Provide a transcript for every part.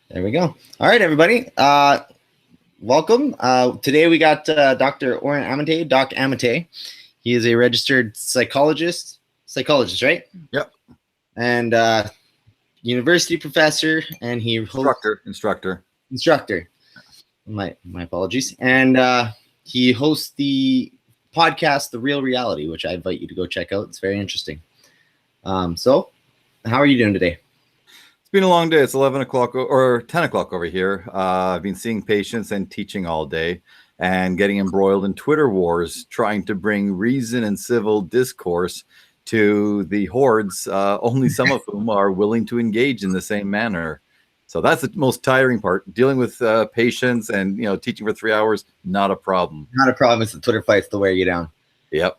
There we go. All right, everybody. Welcome. Today we got Dr. Oren Amitay, Doc Amitay. He is a registered psychologist, right? Yep. And university professor, and he Instructor. My apologies. And he hosts the podcast, The Real Reality, which I invite you to go check out. It's very interesting. So, how are you doing today? It's been a long day. It's 11 o'clock or 10 o'clock over here. I've been seeing patients and teaching all day and getting embroiled in Twitter wars, trying to bring reason and civil discourse to the hordes, only some of whom are willing to engage in the same manner. So that's the most tiring part. Dealing with patients and teaching for 3 hours, not a problem. Not a problem. It's the Twitter fights to wear you down. Yep.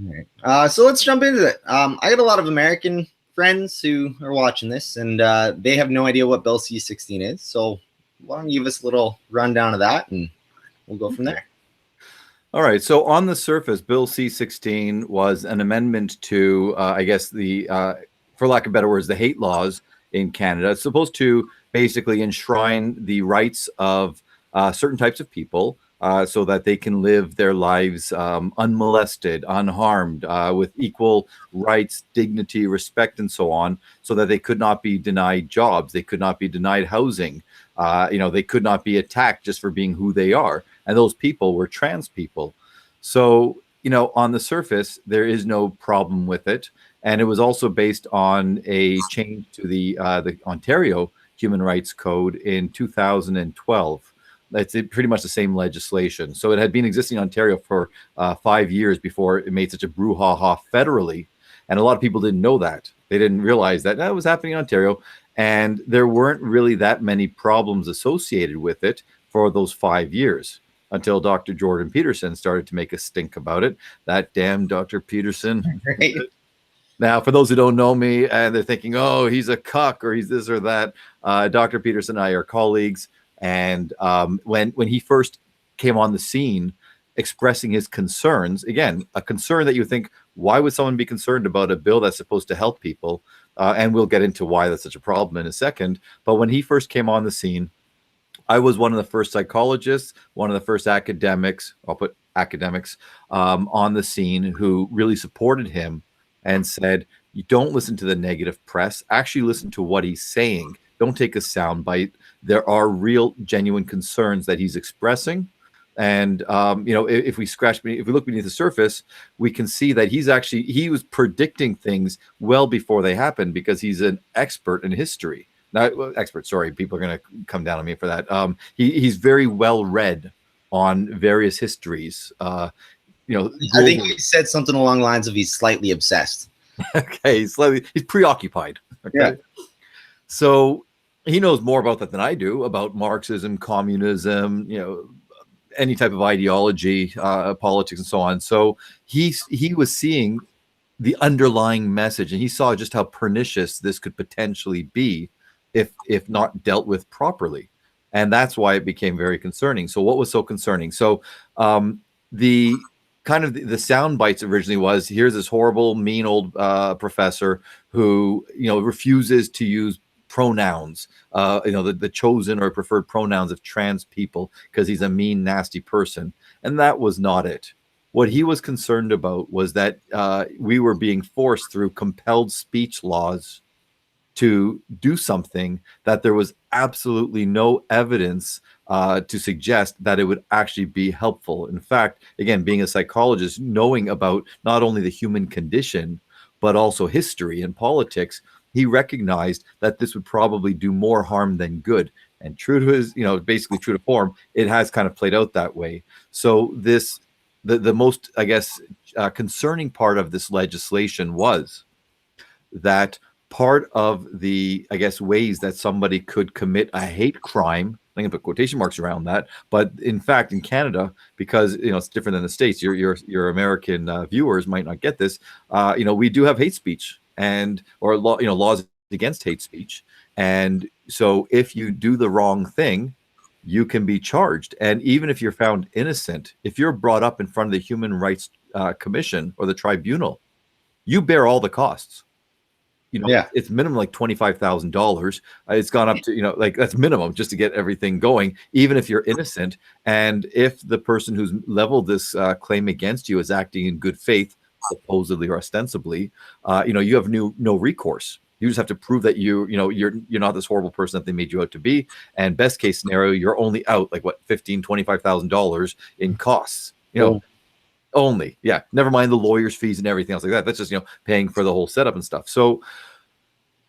All right. So let's jump into it. I got a lot of American friends who are watching this, and they have no idea what Bill C-16 is. So why don't you give us a little rundown of that, and we'll go from there. All right. So on the surface, Bill C-16 was an amendment to, I guess, for lack of better words, the hate laws in Canada. It's supposed to basically enshrine the rights of certain types of people so that they can live their lives unmolested, unharmed, with equal rights, dignity, respect, and so on, so that they could not be denied jobs. They could not be denied housing. They could not be attacked just for being who they are. And those people were trans people. So, on the surface, there is no problem with it. And it was also based on a change to the Ontario Human Rights Code in 2012. It's pretty much the same legislation. So it had been existing in Ontario for 5 years before it made such a brouhaha federally. And a lot of people didn't know that. They didn't realize that was happening in Ontario. And there weren't really that many problems associated with it for those 5 years until Dr. Jordan Peterson started to make a stink about it. That damn Dr. Peterson. Right. Now, for those who don't know me and they're thinking, oh, he's a cuck or he's this or that, Dr. Peterson and I are colleagues. And when he first came on the scene expressing his concerns, again, a concern that you think, why would someone be concerned about a bill that's supposed to help people? And we'll get into why that's such a problem in a second. But when he first came on the scene, I was one of the first psychologists, one of the first academics, I'll put academics, on the scene who really supported him and said, you don't listen to the negative press, actually listen to what he's saying. Don't take a soundbite. There are real, genuine concerns that he's expressing. And, if we look beneath the surface, we can see that he was predicting things well before they happened because he's an expert in history. People are going to come down on me for that. He's very well read on various histories. I think he said something along the lines of he's slightly obsessed. Okay, he's preoccupied. Okay. Yeah. So he knows more about that than I do, about Marxism, communism, any type of ideology, politics, and so on. So he was seeing the underlying message, and he saw just how pernicious this could potentially be if not dealt with properly. And that's why it became very concerning. So what was so concerning? So the sound bites originally was, here's this horrible, mean old professor who, refuses to use pronouns, the chosen or preferred pronouns of trans people because he's a mean, nasty person. And that was not it. What he was concerned about was that we were being forced through compelled speech laws to do something that there was absolutely no evidence to suggest that it would actually be helpful. In fact, again, being a psychologist, knowing about not only the human condition, but also history and politics, he recognized that this would probably do more harm than good. And true to his, basically true to form, it has kind of played out that way. So the most, I guess, concerning part of this legislation was that part of the, I guess, ways that somebody could commit a hate crime, I'm going to put quotation marks around that, but in fact, in Canada, because it's different than the States, your American viewers might not get this. We do have hate speech or laws against hate speech, and so if you do the wrong thing, you can be charged. And even if you're found innocent, if you're brought up in front of the Human Rights Commission or the tribunal, you bear all the costs. Yeah. it's minimum like $25,000. It's gone up to, like that's minimum just to get everything going, even if you're innocent. And if the person who's leveled this claim against you is acting in good faith, supposedly or ostensibly, you have no recourse. You just have to prove that you're not this horrible person that they made you out to be. And best case scenario, you're only out like what, $25,000 in costs. Only, yeah. Never mind the lawyer's fees and everything else like that. That's just paying for the whole setup and stuff. So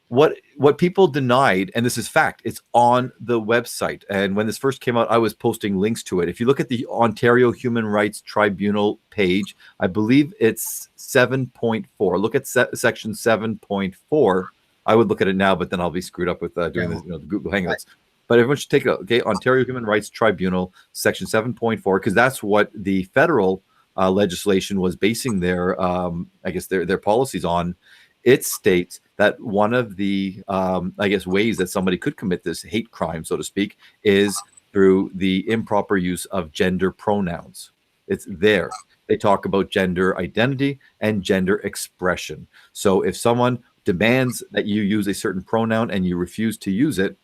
what people denied, and this is fact, it's on the website. And when this first came out, I was posting links to it. If you look at the Ontario Human Rights Tribunal page, I believe it's 7.4. Look at section 7.4. I would look at it now, but then I'll be screwed up with doing this, the Google Hangouts. Right. But everyone should take a look. Okay, Ontario Human Rights Tribunal, section 7.4, because that's what the federal legislation was basing their, I guess, their policies on. It states that one of the, I guess, ways that somebody could commit this hate crime, so to speak, is through the improper use of gender pronouns. It's there. They talk about gender identity and gender expression. So if someone demands that you use a certain pronoun and you refuse to use it,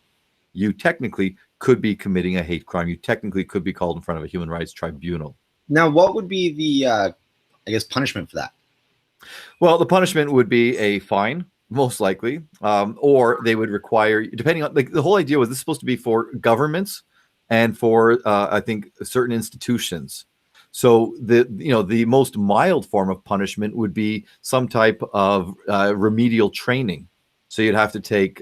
you technically could be committing a hate crime. You technically could be called in front of a human rights tribunal. Now, what would be the, I guess, punishment for that? Well, the punishment would be a fine, most likely, or they would require, depending on, like, the whole idea was this is supposed to be for governments and for, I think, certain institutions. So the most mild form of punishment would be some type of remedial training. So you'd have to take,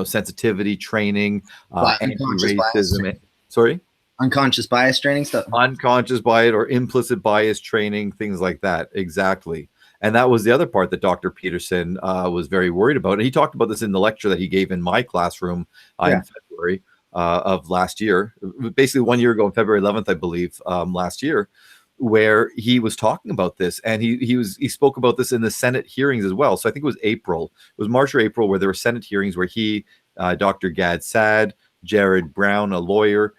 sensitivity training, anti-racism. Sorry? Unconscious bias training stuff. Unconscious bias or implicit bias training, things like that. Exactly. And that was the other part that Dr. Peterson was very worried about. And he talked about this in the lecture that he gave in my classroom in February of last year, basically 1 year ago, on February 11th, I believe, last year, where he was talking about this. And he spoke about this in the Senate hearings as well. So I think it was April. It was March or April, where there were Senate hearings where he, Dr. Gad Sad, Jared Brown, a lawyer,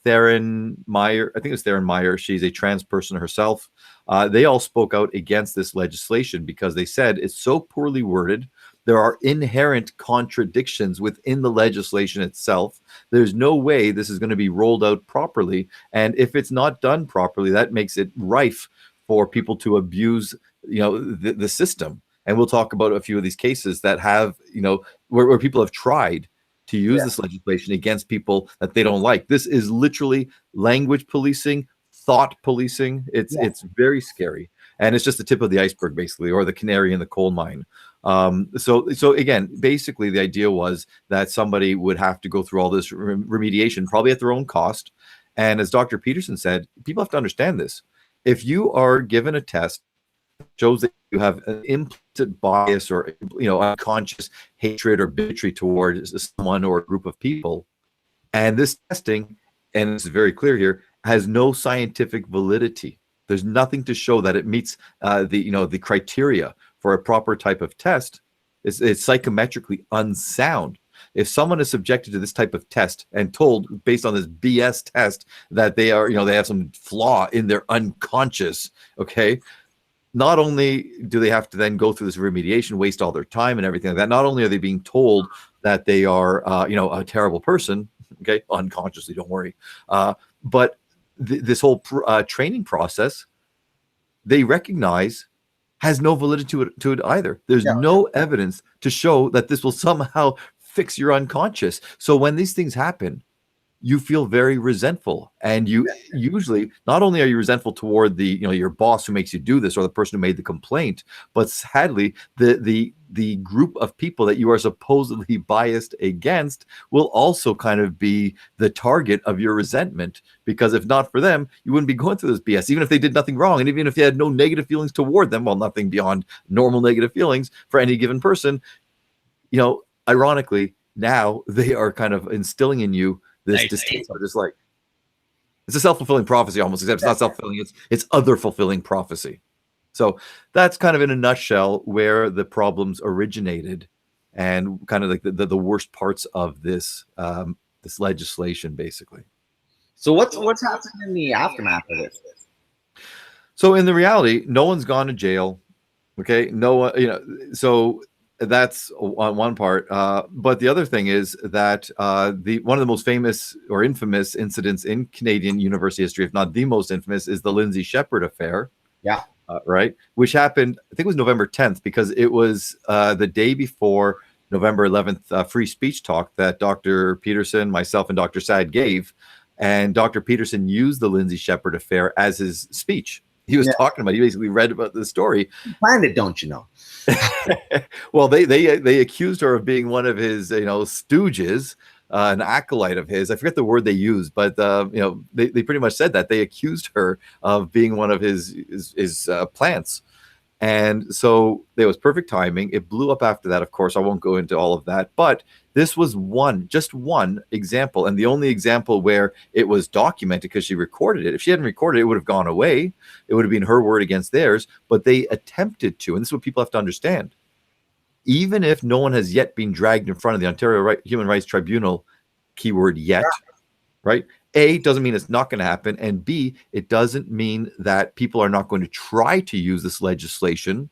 Theron Meyer, I think it was Theron Meyer, she's a trans person herself. They all spoke out against this legislation because they said it's so poorly worded. There are inherent contradictions within the legislation itself. There's no way this is going to be rolled out properly. And if it's not done properly, that makes it rife for people to abuse, the system. And we'll talk about a few of these cases that have, where people have tried to use this legislation against people that they don't like. This is literally language policing, thought policing. It's very scary. And it's just the tip of the iceberg, basically, or the canary in the coal mine. So again, basically the idea was that somebody would have to go through all this remediation, probably at their own cost. And as Dr. Peterson said, people have to understand this. If you are given a test that shows that you have an implicit bias or unconscious hatred or bigotry towards someone or a group of people, and this testing, and it's very clear here, has no scientific validity. There's nothing to show that it meets the criteria for a proper type of test. It's psychometrically unsound. If someone is subjected to this type of test and told based on this BS test that they are, they have some flaw in their unconscious, okay, not only do they have to then go through this remediation, waste all their time and everything like that, not only are they being told that they are, a terrible person, okay, unconsciously, don't worry, but this whole training process, they recognize has no validity to it either. There's no evidence to show that this will somehow fix your unconscious. So when these things happen, you feel very resentful, and you usually, not only are you resentful toward the your boss who makes you do this, or the person who made the complaint, but sadly the group of people that you are supposedly biased against will also kind of be the target of your resentment, because if not for them, you wouldn't be going through this BS, even if they did nothing wrong, and even if you had no negative feelings toward them, well, nothing beyond normal negative feelings for any given person. Ironically, now they are kind of instilling in you this distaste, just like it's a self-fulfilling prophecy almost, except it's not self-fulfilling, it's other fulfilling prophecy. So that's kind of in a nutshell where the problems originated, and kind of like the worst parts of this this legislation, basically. So what's happening in the aftermath of this? So in the reality, no one's gone to jail. Okay, no one, so that's on one part. But the other thing is that the one of the most famous or infamous incidents in Canadian university history, if not the most infamous, is the Lindsey Shepherd affair. Yeah. Right, which happened, I think it was November 10th, because it was the day before November 11th free speech talk that Dr. Peterson, myself, and Dr. Sad gave. And Dr. Peterson used the Lindsey Shepherd affair as his speech. He was talking about, he basically read about the story. You planned it, don't you know? Well, they accused her of being one of his, stooges, an acolyte of his. I forget the word they used, but they pretty much said that they accused her of being one of his plants. And so there was perfect timing. It blew up after that. Of course, I won't go into all of that, but this was just one example, and the only example where it was documented because she recorded it. If she hadn't recorded it, it would have gone away. It would have been her word against theirs, but they attempted to. And this is what people have to understand. Even if no one has yet been dragged in front of the Ontario Human Rights Tribunal, keyword yet, right? A, doesn't mean it's not going to happen. And B, it doesn't mean that people are not going to try to use this legislation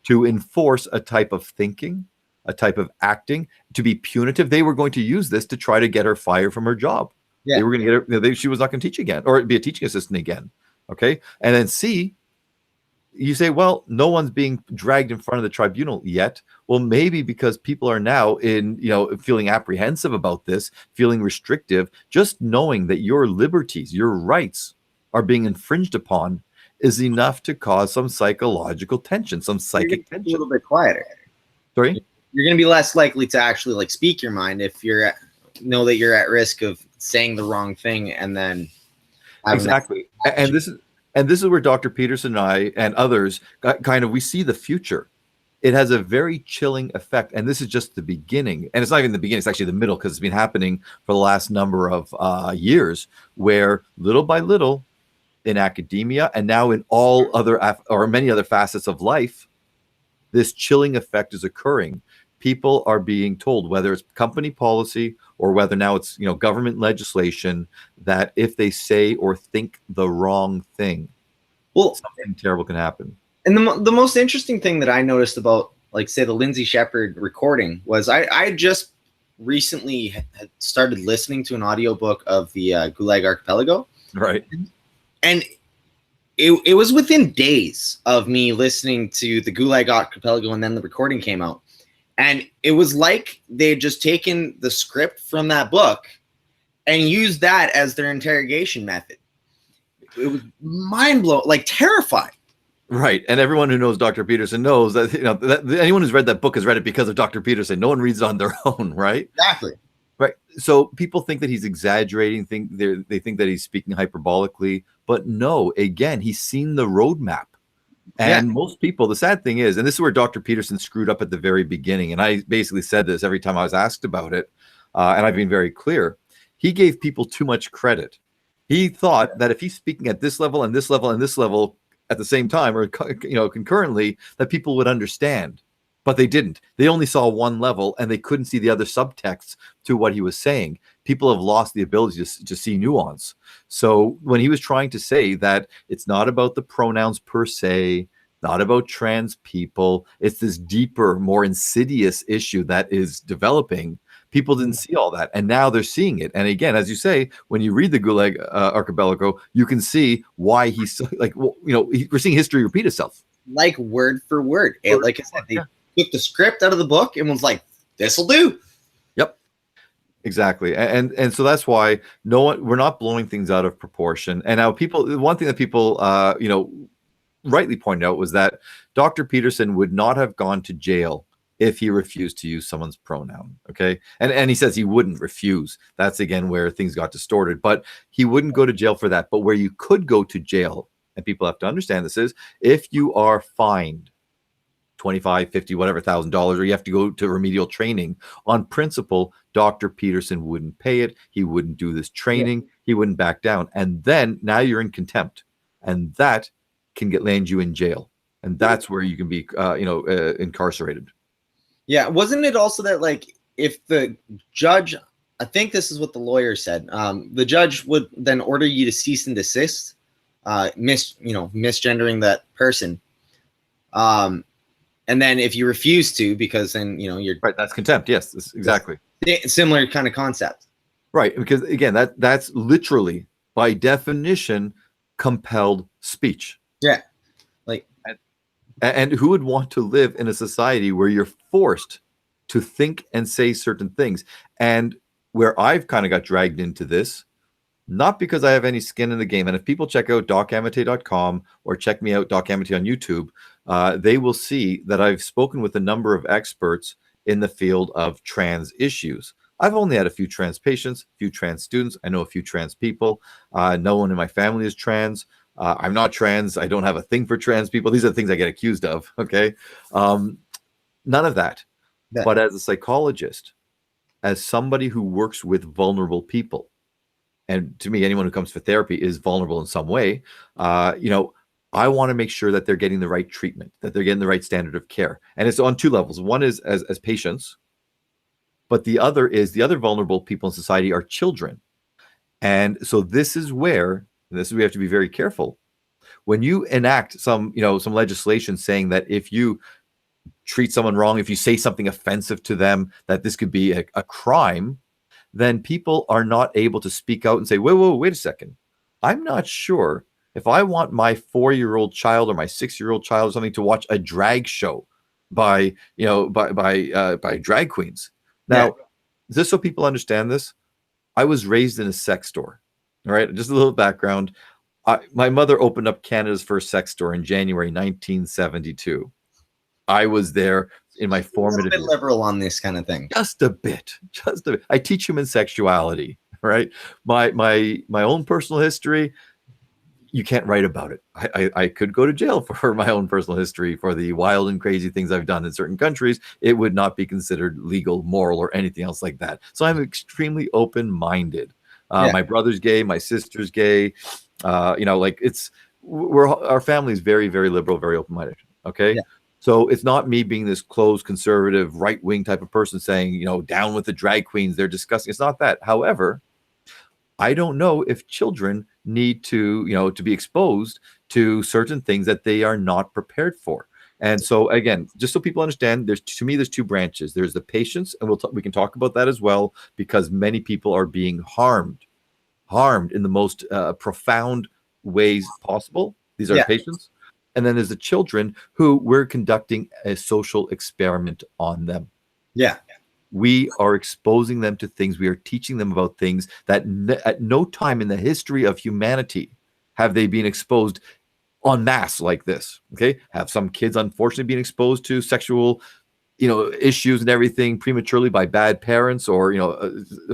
to enforce a type of thinking, a type of acting, to be punitive. They were going to use this to try to get her fired from her job. They were going to get her, she was not going to teach again or be a teaching assistant again. Okay. And then C, you say, well, no one's being dragged in front of the tribunal yet. Well, maybe because people are now feeling apprehensive about this, feeling restrictive, just knowing that your liberties, your rights are being infringed upon is enough to cause some psychological tension, some psychic tension. A little bit quieter. Sorry? You're going to be less likely to actually speak your mind if know that you're at risk of saying the wrong thing and then exactly. And this is where Dr. Peterson and I and others we see the future. It has a very chilling effect. And this is just the beginning. And it's not even the beginning, it's actually the middle, because it's been happening for the last number of years, where little by little in academia and now in all other or many other facets of life, this chilling effect is occurring. People are being told, whether it's company policy or whether now it's government legislation, that if they say or think the wrong thing, something terrible can happen. And the most interesting thing that I noticed about, say, the Lindsey Shepherd recording was I just recently had started listening to an audiobook of the Gulag Archipelago. Right. And it was within days of me listening to the Gulag Archipelago, and then the recording came out. And it was like they had just taken the script from that book and used that as their interrogation method. It was mind-blowing, terrifying. Right. And everyone who knows Dr. Peterson knows that, that anyone who's read that book has read it because of Dr. Peterson. No one reads it on their own, right? Exactly. Right. So people think that he's exaggerating, they think that he's speaking hyperbolically, but no, again, he's seen the roadmap. And most people, the sad thing is, and this is where Dr. Peterson screwed up at the very beginning, and I basically said this every time I was asked about it, and I've been very clear, he gave people too much credit. He thought that if he's speaking at this level and this level and this level at the same time, or concurrently, that people would understand. But they didn't. They only saw one level, and they couldn't see the other subtexts to what he was saying. People have lost the ability to see nuance. So when he was trying to say that it's not about the pronouns per se, not about trans people, it's this deeper, more insidious issue that is developing, people didn't see all that. And now they're seeing it. And again, as you say, when you read the Gulag Archipelago, you can see why he's we're seeing history repeat itself. Word for word. Like I said, they took the script out of the book and was like, this'll do. Yep. Exactly. And so that's why we're not blowing things out of proportion. And now one thing that people rightly pointed out was that Dr. Peterson would not have gone to jail if he refused to use someone's pronoun. Okay. And he says he wouldn't refuse. That's again where things got distorted, but he wouldn't go to jail for that. But where you could go to jail, and people have to understand this, is if you are fined $25, $50, whatever $1,000, or you have to go to remedial training. On principle, Dr. Peterson wouldn't pay it. He wouldn't do this training. He wouldn't back down. And then now you're in contempt, and that can land you in jail. And that's where you can be, incarcerated. Yeah. Wasn't it also that if the judge, I think this is what the lawyer said, the judge would then order you to cease and desist, misgendering that person. And then if you refuse to, because then, you know, you're Right. That's contempt. Yes, exactly. Similar kind of concept. Right. Because again, that's literally by definition compelled speech. Yeah. Like, and who would want to live in a society where you're forced to think and say certain things? And where I've kind of got dragged into this, not because I have any skin in the game. And if people check out docamitay.com or check me out, Doc Amitay on YouTube, they will see that I've spoken with a number of experts in the field of trans issues. I've only had a few trans patients, a few trans students. I know a few trans people. No one in my family is trans. I'm not trans. I don't have a thing for trans people. These are the things I get accused of. Okay. None of that. Yeah. But as a psychologist, as somebody who works with vulnerable people, and to me, anyone who comes for therapy is vulnerable in some way, you know, I want to make sure that they're getting the right treatment, that they're getting the right standard of care. And it's on two levels. One is as patients, but the other is the other vulnerable people in society are children. And so this is where we have to be very careful. When you enact some legislation saying that if you treat someone wrong, if you say something offensive to them, that this could be a crime, then people are not able to speak out and say, whoa, wait a second. I'm not sure if I want my 4-year-old child or my 6-year-old child or something to watch a drag show by drag queens. Now, just so people understand this, I was raised in a sex store. All right, just a little background. My mother opened up Canada's first sex store in January 1972. I was there in my formative years. A bit liberal on this kind of thing. Just a bit. I teach human sexuality, right? My own personal history, you can't write about it. I could go to jail for my own personal history, for the wild and crazy things I've done in certain countries. It would not be considered legal, moral, or anything else like that. So I'm extremely open-minded. My brother's gay, my sister's gay. Our family is very, very liberal, very open-minded. Okay. Yeah. So it's not me being this closed, conservative, right-wing type of person saying, down with the drag queens, they're disgusting. It's not that. However, I don't know if children need to be exposed to certain things that they are not prepared for. And so, again, just so people understand, there's two branches. There's the patients, and we can talk about that as well, because many people are being harmed in the most profound ways possible. These are patients. And then there's the children who we're conducting a social experiment on them. Yeah. We are exposing them to things. We are teaching them about things that at no time in the history of humanity have they been exposed en masse like this. Okay. Have some kids unfortunately been exposed to sexual, issues and everything prematurely by bad parents or,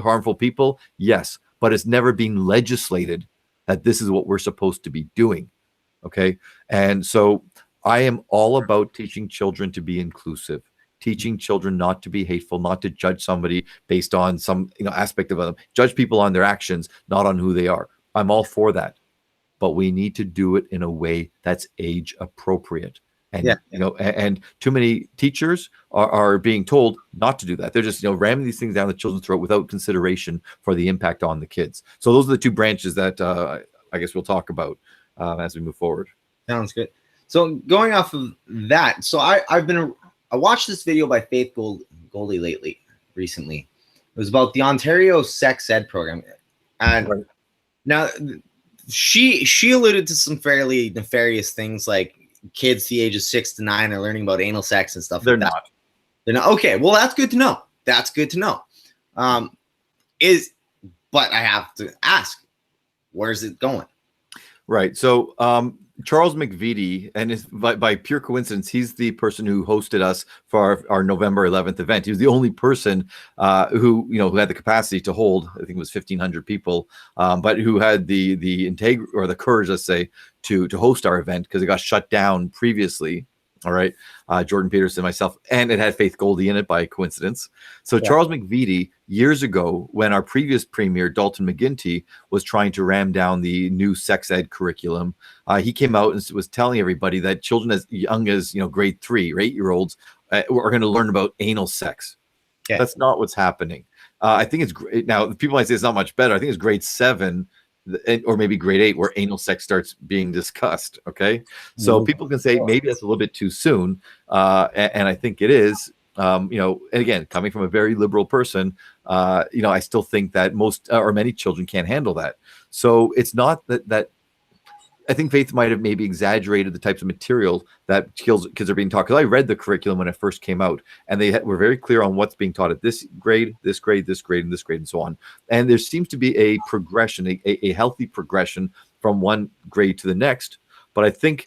harmful people? Yes. But it's never been legislated that this is what we're supposed to be doing. Okay. And so I am all about teaching children to be inclusive, teaching children not to be hateful, not to judge somebody based on some aspect of them, judge people on their actions, not on who they are. I'm all for that. But we need to do it in a way that's age appropriate. And, and too many teachers are being told not to do that. They're just, ramming these things down the children's throat without consideration for the impact on the kids. So those are the two branches that I guess we'll talk about as we move forward. Sounds good. So going off of that, so I watched this video by Faith Goldie recently. It was about the Ontario sex ed program, and now she alluded to some fairly nefarious things, like kids the age of 6 to 9 are learning about anal sex and stuff. They're like not. They're not. Okay, well that's good to know. That's good to know. But I have to ask, where's it going? Right. So Charles McVitie, and by pure coincidence, he's the person who hosted us for our November 11th event. He was the only person who had the capacity to hold, I think it was 1,500 people, but who had the integrity or the courage, let's say, to host our event, because it got shut down previously. All right. Jordan Peterson, myself, and it had Faith Goldie in it by coincidence. So Charles McVitie, years ago, when our previous premier, Dalton McGuinty, was trying to ram down the new sex ed curriculum, he came out and was telling everybody that children as young as, grade 3 or 8-year-olds are going to learn about anal sex. Yeah. That's not what's happening. I think it's great. Now, people might say it's not much better. I think it's grade 7 or maybe grade 8, where anal sex starts being discussed. Okay, so people can say maybe that's a little bit too soon, and I think it is. And again, coming from a very liberal person, I still think that most or many children can't handle that. So it's not that I think Faith might have maybe exaggerated the types of material that kids are being taught. Because I read the curriculum when it first came out, and they were very clear on what's being taught at this grade, this grade, this grade, and this grade, and so on. And there seems to be a progression, a healthy progression from one grade to the next. But I think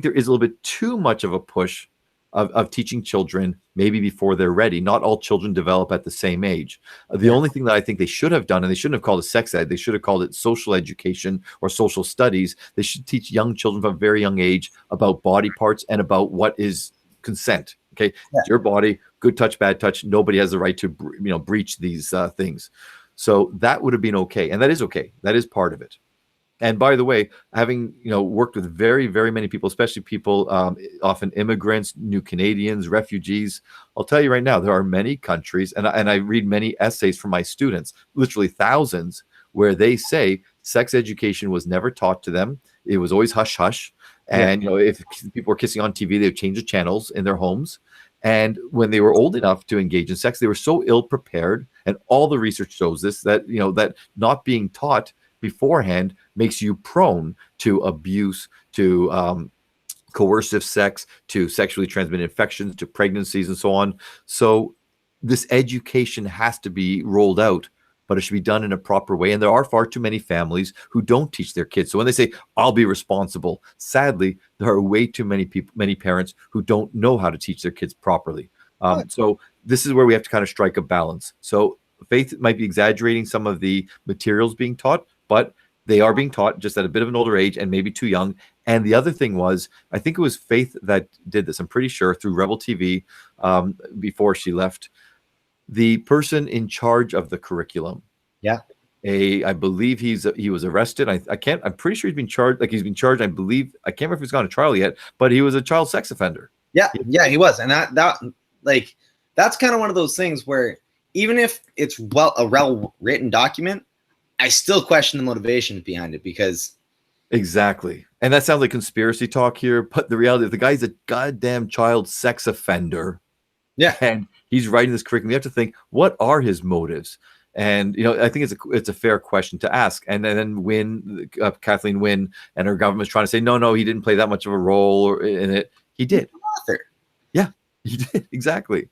there is a little bit too much of a push of teaching children maybe before they're ready. Not all children develop at the same age. The only thing that I think they should have done, and they shouldn't have called it sex ed, they should have called it social education or social studies. They should teach young children from a very young age about body parts and about what is consent. Okay, it's your body, good touch, bad touch. Nobody has the right to breach these things. So that would have been okay, and that is okay. That is part of it. And by the way, having worked with very, very many people, especially people often immigrants, new Canadians, refugees, I'll tell you right now, there are many countries, and I read many essays from my students, literally thousands, where they say sex education was never taught to them. It was always hush hush. And if people were kissing on TV, they would change the channels in their homes. And when they were old enough to engage in sex, they were so ill prepared. And all the research shows this, that that not being taught beforehand makes you prone to abuse, to coercive sex, to sexually transmitted infections, to pregnancies, and so on. So this education has to be rolled out, but it should be done in a proper way. And there are far too many families who don't teach their kids. So when they say, I'll be responsible, sadly, there are way too many people, many parents who don't know how to teach their kids properly. So this is where we have to kind of strike a balance. So Faith might be exaggerating some of the materials being taught, but they are being taught just at a bit of an older age and maybe too young. And the other thing was, I think it was Faith that did this, I'm pretty sure, through Rebel TV before she left. The person in charge of the curriculum. Yeah. I believe he was arrested. I'm pretty sure he's been charged. Like, he's been charged. I believe, I can't remember if he's gone to trial yet, but he was a child sex offender. Yeah. Yeah, he was. And that's kind of one of those things where even if it's a well-written document, I still question the motivation behind it, because exactly. And that sounds like conspiracy talk here, but the reality is the guy's a goddamn child sex offender. Yeah. And he's writing this curriculum. You have to think, what are his motives? And I think it's a fair question to ask. And then Kathleen Wynne and her government's trying to say, no, he didn't play that much of a role in it. He did. Yeah, he did. Exactly.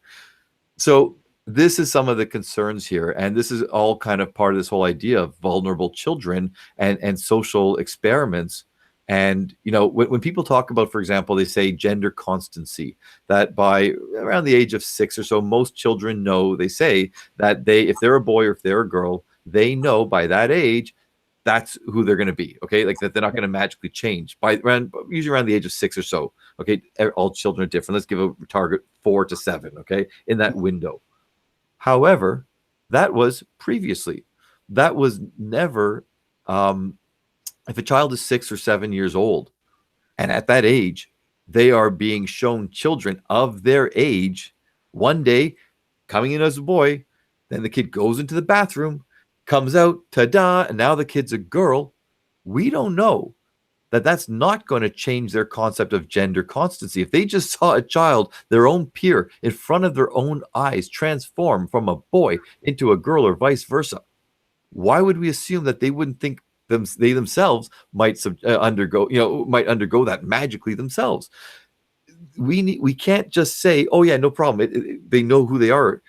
So this is some of the concerns here, and this is all kind of part of this whole idea of vulnerable children and social experiments. And when people talk about, for example, they say gender constancy, that by around the age of 6 or so, most children know, they say that if they're a boy or if they're a girl, they know by that age that's who they're going to be. Okay, like that they're not going to magically change usually around the age of 6 or so. Okay, all children are different. Let's give a target 4 to 7. Okay, in that window. However, that was previously. That was never. If a child is 6 or 7 years old, and at that age, they are being shown children of their age, one day coming in as a boy, then the kid goes into the bathroom, comes out, ta-da, and now the kid's a girl. We don't know that that's not going to change their concept of gender constancy. If they just saw a child, their own peer, in front of their own eyes, transform from a boy into a girl or vice versa, why would we assume that they wouldn't think they themselves might undergo that magically themselves? We can't just say, oh yeah, no problem. They know who they are.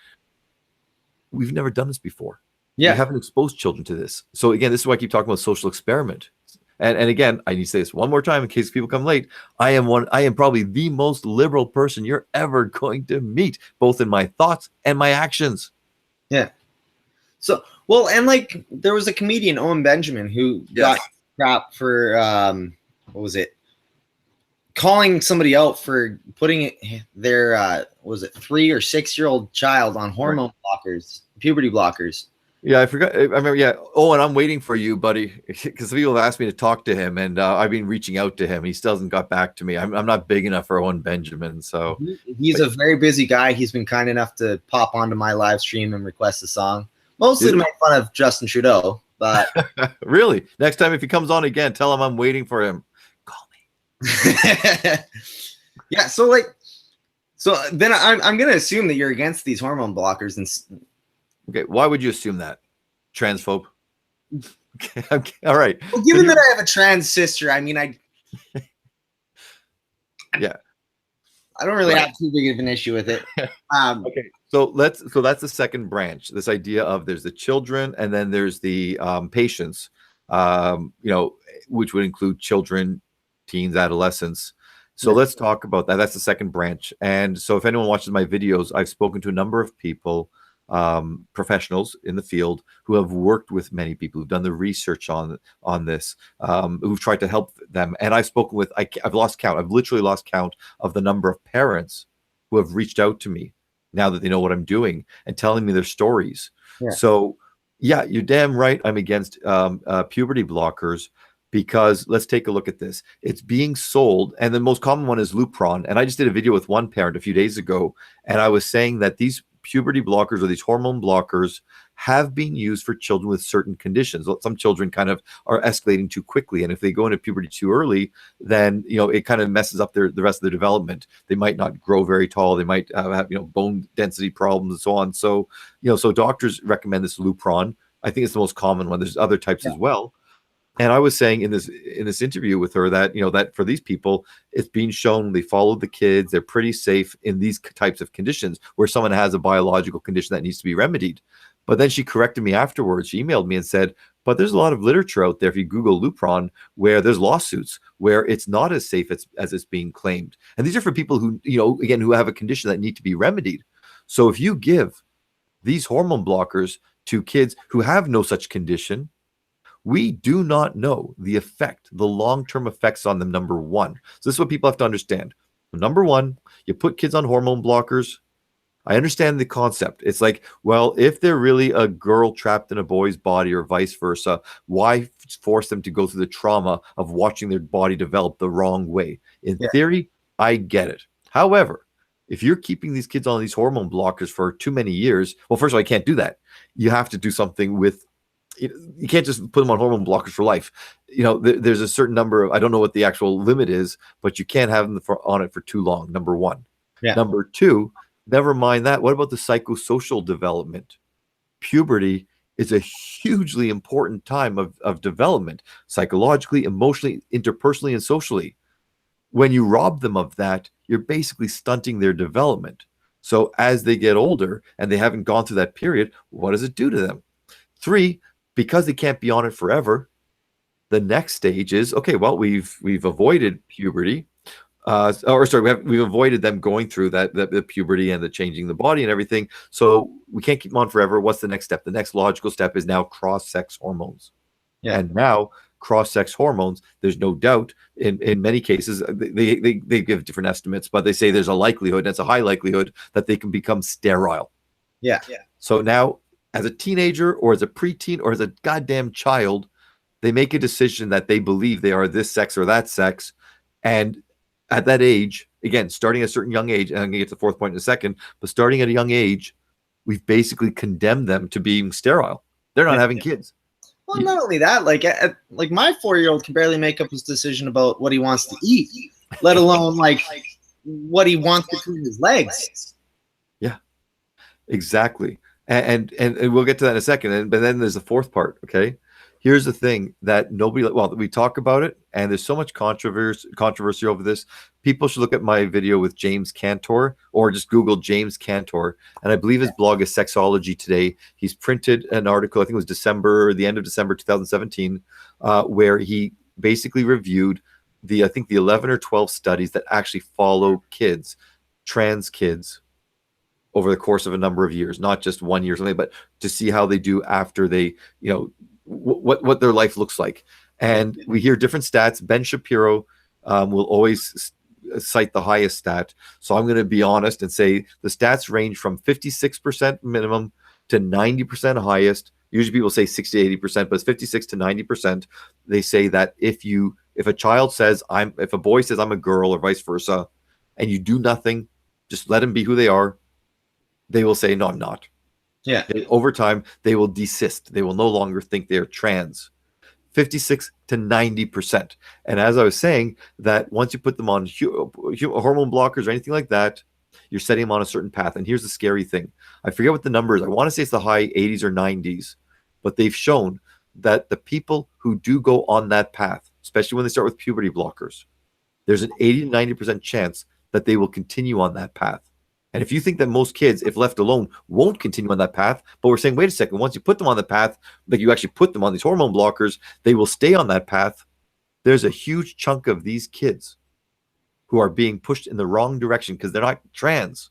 We've never done this before. Yeah, we haven't exposed children to this. So again, this is why I keep talking about social experiment. And again, I need to say this one more time in case people come late. I am probably the most liberal person you're ever going to meet, both in my thoughts and my actions. Yeah. So, well, and like there was a comedian, Owen Benjamin, who got crap for what was it? Calling somebody out for putting their 3 or 6 year old child on hormone blockers, puberty blockers. Yeah, I forgot. I remember. Yeah. Oh, and I'm waiting for you, buddy, because people have asked me to talk to him, and I've been reaching out to him. He still hasn't got back to me. I'm not big enough for Owen Benjamin, so he's a very busy guy. He's been kind enough to pop onto my live stream and request a song. Mostly to make fun of Justin Trudeau, but really, next time if he comes on again, tell him I'm waiting for him. Call me. Yeah. So then I'm going to assume that you're against these hormone blockers. And okay, why would you assume that? Transphobe. Okay, all right. Well, given that I have a trans sister, I mean, yeah, I don't really have too big of an issue with it. Okay, so that's the second branch. This idea of there's the children and then there's the patients, which would include children, teens, adolescents. So let's talk about that. That's the second branch. And so if anyone watches my videos, I've spoken to a number of people, professionals in the field who have worked with many people who've done the research on this, who've tried to help them. And I've spoken with, I've lost count. I've literally lost count of the number of parents who have reached out to me now that they know what I'm doing and telling me their stories. Yeah. So yeah, you're damn right. I'm against puberty blockers, because let's take a look at this. It's being sold, and the most common one is Lupron. And I just did a video with one parent a few days ago, and I was saying that these puberty blockers or these hormone blockers have been used for children with certain conditions. Some children kind of are escalating too quickly, and if they go into puberty too early, then it kind of messes up the rest of their development. They might not grow very tall. They might have bone density problems and so on. So so doctors recommend this Lupron. I think it's the most common one. There's other types as well. And I was saying in this interview with her that that for these people, it's being shown they followed the kids, they're pretty safe in these types of conditions where someone has a biological condition that needs to be remedied. But then she corrected me afterwards. She emailed me and said, but there's a lot of literature out there, if you Google Lupron, where there's lawsuits where it's not as safe as it's being claimed. And these are for people who, again, who have a condition that need to be remedied. So if you give these hormone blockers to kids who have no such condition, we do not know the long-term effects on them, number one. So this is what people have to understand. Number one, you put kids on hormone blockers. I understand the concept. It's like, well, if they're really a girl trapped in a boy's body or vice versa, why force them to go through the trauma of watching their body develop the wrong way? In theory, I get it. However, if you're keeping these kids on these hormone blockers for too many years, well, first of all, I can't do that. You have to do something with, you can't just put them on hormone blockers for life. There's a certain number of, I don't know what the actual limit is, but you can't have them on it for too long, number one. Yeah. Number two, never mind that. What about the psychosocial development? Puberty is a hugely important time of development, psychologically, emotionally, interpersonally, and socially. When you rob them of that, you're basically stunting their development. So as they get older and they haven't gone through that period, what does it do to them? Three, because they can't be on it forever, the next stage is, okay, well, we've avoided puberty, we've avoided them going through the puberty and the changing the body and everything. So we can't keep them on forever. What's the next step? The next logical step is now cross-sex hormones. Yeah. And now cross-sex hormones, there's no doubt in many cases, they give different estimates, but they say there's a likelihood, that's a high likelihood, that they can become sterile. Yeah. So now, as a teenager or as a preteen or as a goddamn child, they make a decision that they believe they are this sex or that sex. And at that age, again, starting at a certain young age, and I'm going to get to the fourth point in a second, but starting at a young age, we've basically condemned them to being sterile. They're not having kids. Well, not only that, like my 4-year-old can barely make up his decision about what he wants to eat, let alone like what he wants between his legs. Yeah, exactly. And we'll get to that in a second. But then there's the fourth part. Okay, here's the thing that we talk about it, and there's so much controversy over this. People should look at my video with James Cantor, or just Google James Cantor, and I believe his blog is Sexology Today. He's printed an article, I think it was the end of December 2017, where he basically reviewed the 11 or 12 studies that actually follow kids, trans kids, over the course of a number of years, not just 1 year or something, but to see how they do after they, what their life looks like. And we hear different stats. Ben Shapiro will always cite the highest stat. So I'm going to be honest and say the stats range from 56% minimum to 90% highest. Usually people say 60 to 80%, but it's 56 to 90%. They say that if a child says if a boy says I'm a girl or vice versa, and you do nothing, just let them be who they are, they will say, no, I'm not. Yeah. Over time, they will desist. They will no longer think they're trans. 56 to 90%. And as I was saying, that once you put them on hormone blockers or anything like that, you're setting them on a certain path. And here's the scary thing. I forget what the number is. I want to say it's the high 80s or 90s, but they've shown that the people who do go on that path, especially when they start with puberty blockers, there's an 80 to 90% chance that they will continue on that path. And if you think that most kids, if left alone, won't continue on that path, but we're saying, wait a second, once you put them on the path, like you actually put them on these hormone blockers, they will stay on that path. There's a huge chunk of these kids who are being pushed in the wrong direction because they're not trans.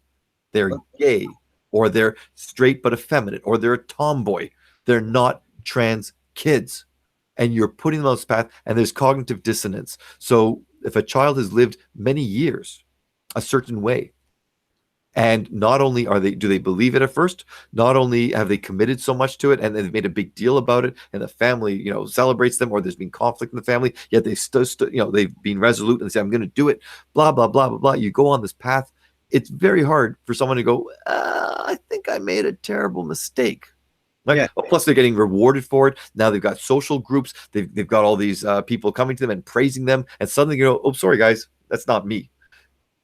They're gay, or they're straight but effeminate, or they're a tomboy. They're not trans kids. And you're putting them on this path, and there's cognitive dissonance. So if a child has lived many years a certain way, and not only do they believe it at first, not only have they committed so much to it and they've made a big deal about it, and the family, celebrates them, or there's been conflict in the family, yet they they've been resolute and they say, I'm going to do it, blah, blah, blah, blah, blah. You go on this path. It's very hard for someone to go, I think I made a terrible mistake. Plus, they're getting rewarded for it. Now they've got social groups. They've got all these people coming to them and praising them. And suddenly you go, oh, sorry, guys, that's not me.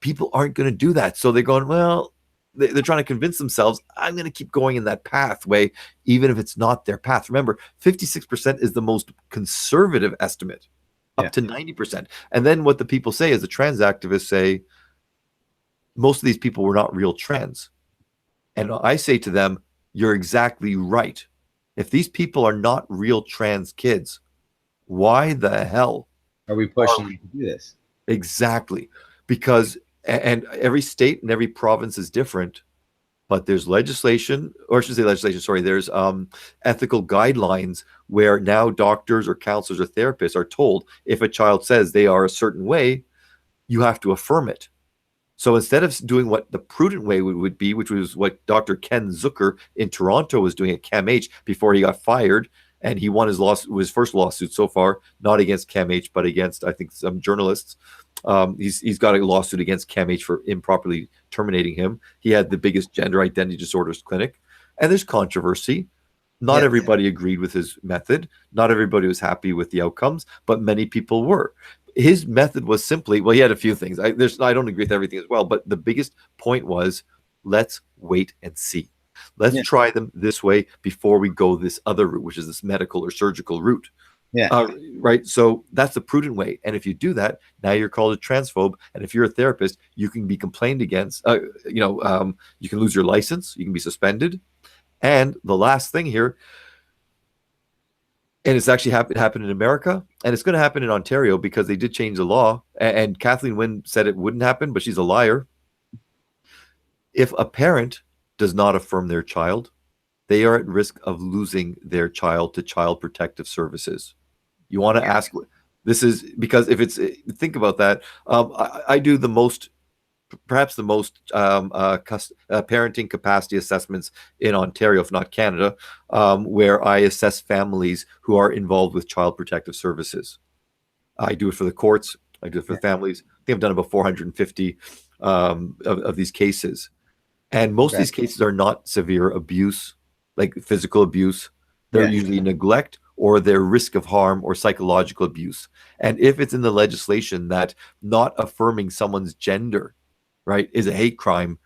People aren't going to do that. So they're going, well, they're trying to convince themselves, I'm going to keep going in that pathway, even if it's not their path. Remember, 56% is the most conservative estimate, up to 90%. And then what the people say is the trans activists say, most of these people were not real trans. And I say to them, you're exactly right. If these people are not real trans kids, why the hell are we pushing them to do this? Exactly. Because and every state and every province is different, but there's legislation, or I shouldn't say legislation, sorry, there's ethical guidelines where now doctors or counselors or therapists are told if a child says they are a certain way, you have to affirm it. So instead of doing what the prudent way would be, which was what Dr. Ken Zucker in Toronto was doing at CAMH before he got fired, and he won his first lawsuit so far, not against CAMH, but against, I think, some journalists. He's got a lawsuit against CAMH for improperly terminating him. He had the biggest gender identity disorders clinic, and there's controversy. Not everybody agreed with his method. Not everybody was happy with the outcomes, but many people were. His method was simply, well, he had a few things. I don't agree with everything as well, but the biggest point was, let's wait and see. Let's try them this way before we go this other route, which is this medical or surgical route. Right. So that's the prudent way. And if you do that, now you're called a transphobe. And if you're a therapist, you can be complained against. You can lose your license. You can be suspended. And the last thing here, and it's actually happened in America, and it's going to happen in Ontario because they did change the law. And Kathleen Wynne said it wouldn't happen, but she's a liar. If a parent does not affirm their child, they are at risk of losing their child to Child Protective Services. You want to ask, this is because if it's, think about that. I do perhaps the most parenting capacity assessments in Ontario, if not Canada, where I assess families who are involved with Child Protective Services. I do it for the courts. I do it for the families. I think I've done about 450 of these cases. And most of these cases are not severe abuse, like physical abuse. They're usually neglect, or their risk of harm or psychological abuse. And if it's in the legislation that not affirming someone's gender, right, is a hate crime,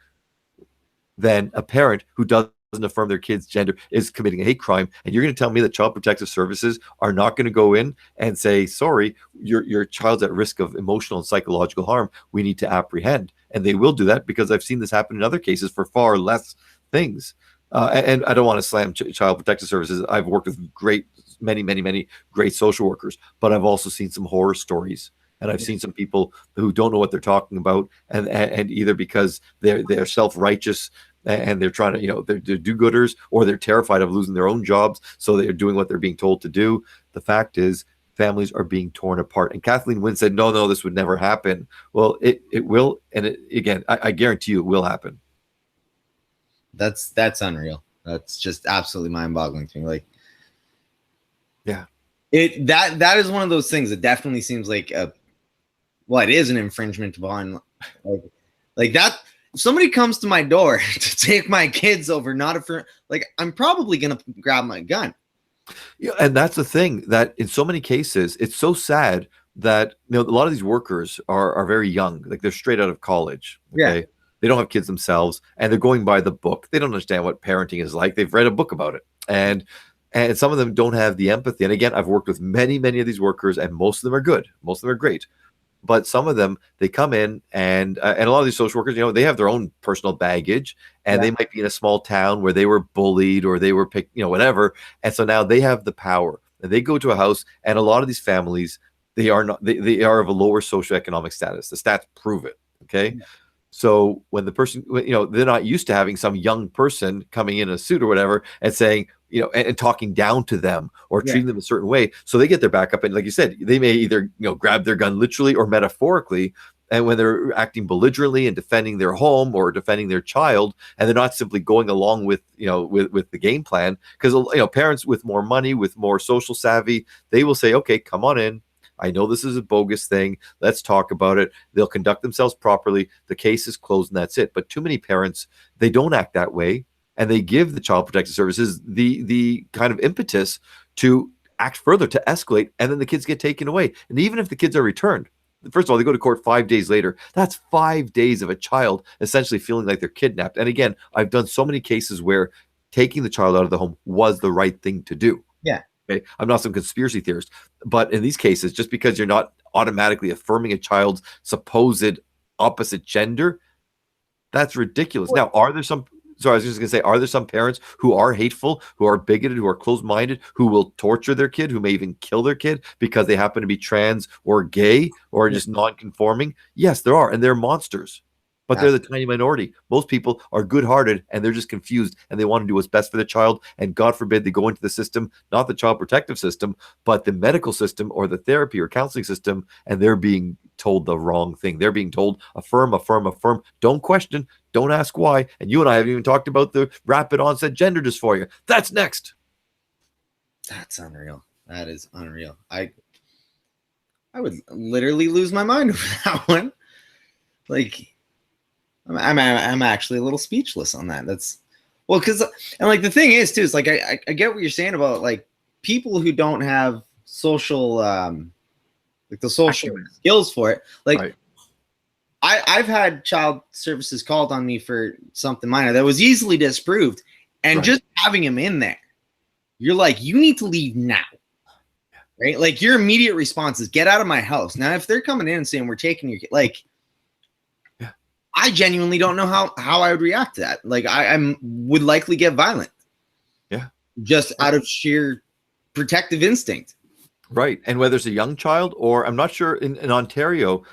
then a parent who doesn't affirm their kid's gender is committing a hate crime. And you're going to tell me that Child Protective Services are not going to go in and say, sorry, your child's at risk of emotional and psychological harm. We need to apprehend. And they will do that because I've seen this happen in other cases for far less things. And I don't want to slam Child Protective Services. I've worked with many great social workers, but I've also seen some horror stories. And I've seen some people who don't know what they're talking about, and either because they're self-righteous and they're trying to, they're do-gooders, or they're terrified of losing their own jobs, so they're doing what they're being told to do. The fact is, families are being torn apart. And Kathleen Wynne said, no, this would never happen. Well, it will, and I guarantee you it will happen. That's unreal. That's just absolutely mind-boggling to me. Like, that is one of those things that definitely seems like it is an infringement upon like that. if somebody comes to my door to take my kids over, like, I'm probably going to grab my gun. Yeah, and that's the thing, that in so many cases, it's so sad that a lot of these workers are very young, like they're straight out of college. Okay. Yeah. They don't have kids themselves, and they're going by the book. They don't understand what parenting is like. They've read a book about it. And some of them don't have the empathy. And again, I've worked with many, many of these workers, and most of them are good. Most of them are great. But some of them, they come in, and a lot of these social workers, they have their own personal baggage, and they might be in a small town where they were bullied or they were picked, whatever. And so now they have the power, and they go to a house, and a lot of these families, they are of a lower socioeconomic status. The stats prove it. Okay. Yeah. So when the person, they're not used to having some young person coming in a suit or whatever and saying, and talking down to them or treating them a certain way. So they get their back up. And like you said, they may either, grab their gun literally or metaphorically. And when they're acting belligerently and defending their home or defending their child, and they're not simply going along with, with the game plan, because, parents with more money, with more social savvy, they will say, okay, come on in. I know this is a bogus thing. Let's talk about it. They'll conduct themselves properly. The case is closed and that's it. But too many parents, they don't act that way. And they give the Child Protective Services the kind of impetus to act further, to escalate, and then the kids get taken away. And even if the kids are returned, first of all, they go to court 5 days later. That's 5 days of a child essentially feeling like they're kidnapped. And again, I've done so many cases where taking the child out of the home was the right thing to do. Yeah. Okay? I'm not some conspiracy theorist, but in these cases, just because you're not automatically affirming a child's supposed opposite gender, that's ridiculous. Now, are there some parents who are hateful, who are bigoted, who are closed-minded, who will torture their kid, who may even kill their kid because they happen to be trans or gay or just non-conforming? Yes, there are, and they're monsters. But they're the tiny minority. Most people are good-hearted, and they're just confused, and they want to do what's best for the child. And God forbid they go into the system, not the child protective system, but the medical system or the therapy or counseling system, and they're being told the wrong thing. They're being told, affirm, affirm, affirm. Don't question. Don't ask why. And you and I haven't even talked about the rapid onset gender dysphoria. That's next. That's unreal. That is unreal. I would literally lose my mind over that one. Like, I'm actually a little speechless on that. That's because the thing is too, is like I get what you're saying about like people who don't have social like the social skills for it. Like right. I've had child services called on me for something minor that was easily disproved, and just having him in there, you're like, you need to leave now. Right? Like your immediate response is get out of my house. Now, if they're coming in and saying we're taking your kid, like I genuinely don't know how I would react to that. Like I would likely get violent. Yeah. Just out of sheer protective instinct. Right. And whether it's a young child or I'm not sure in Ontario,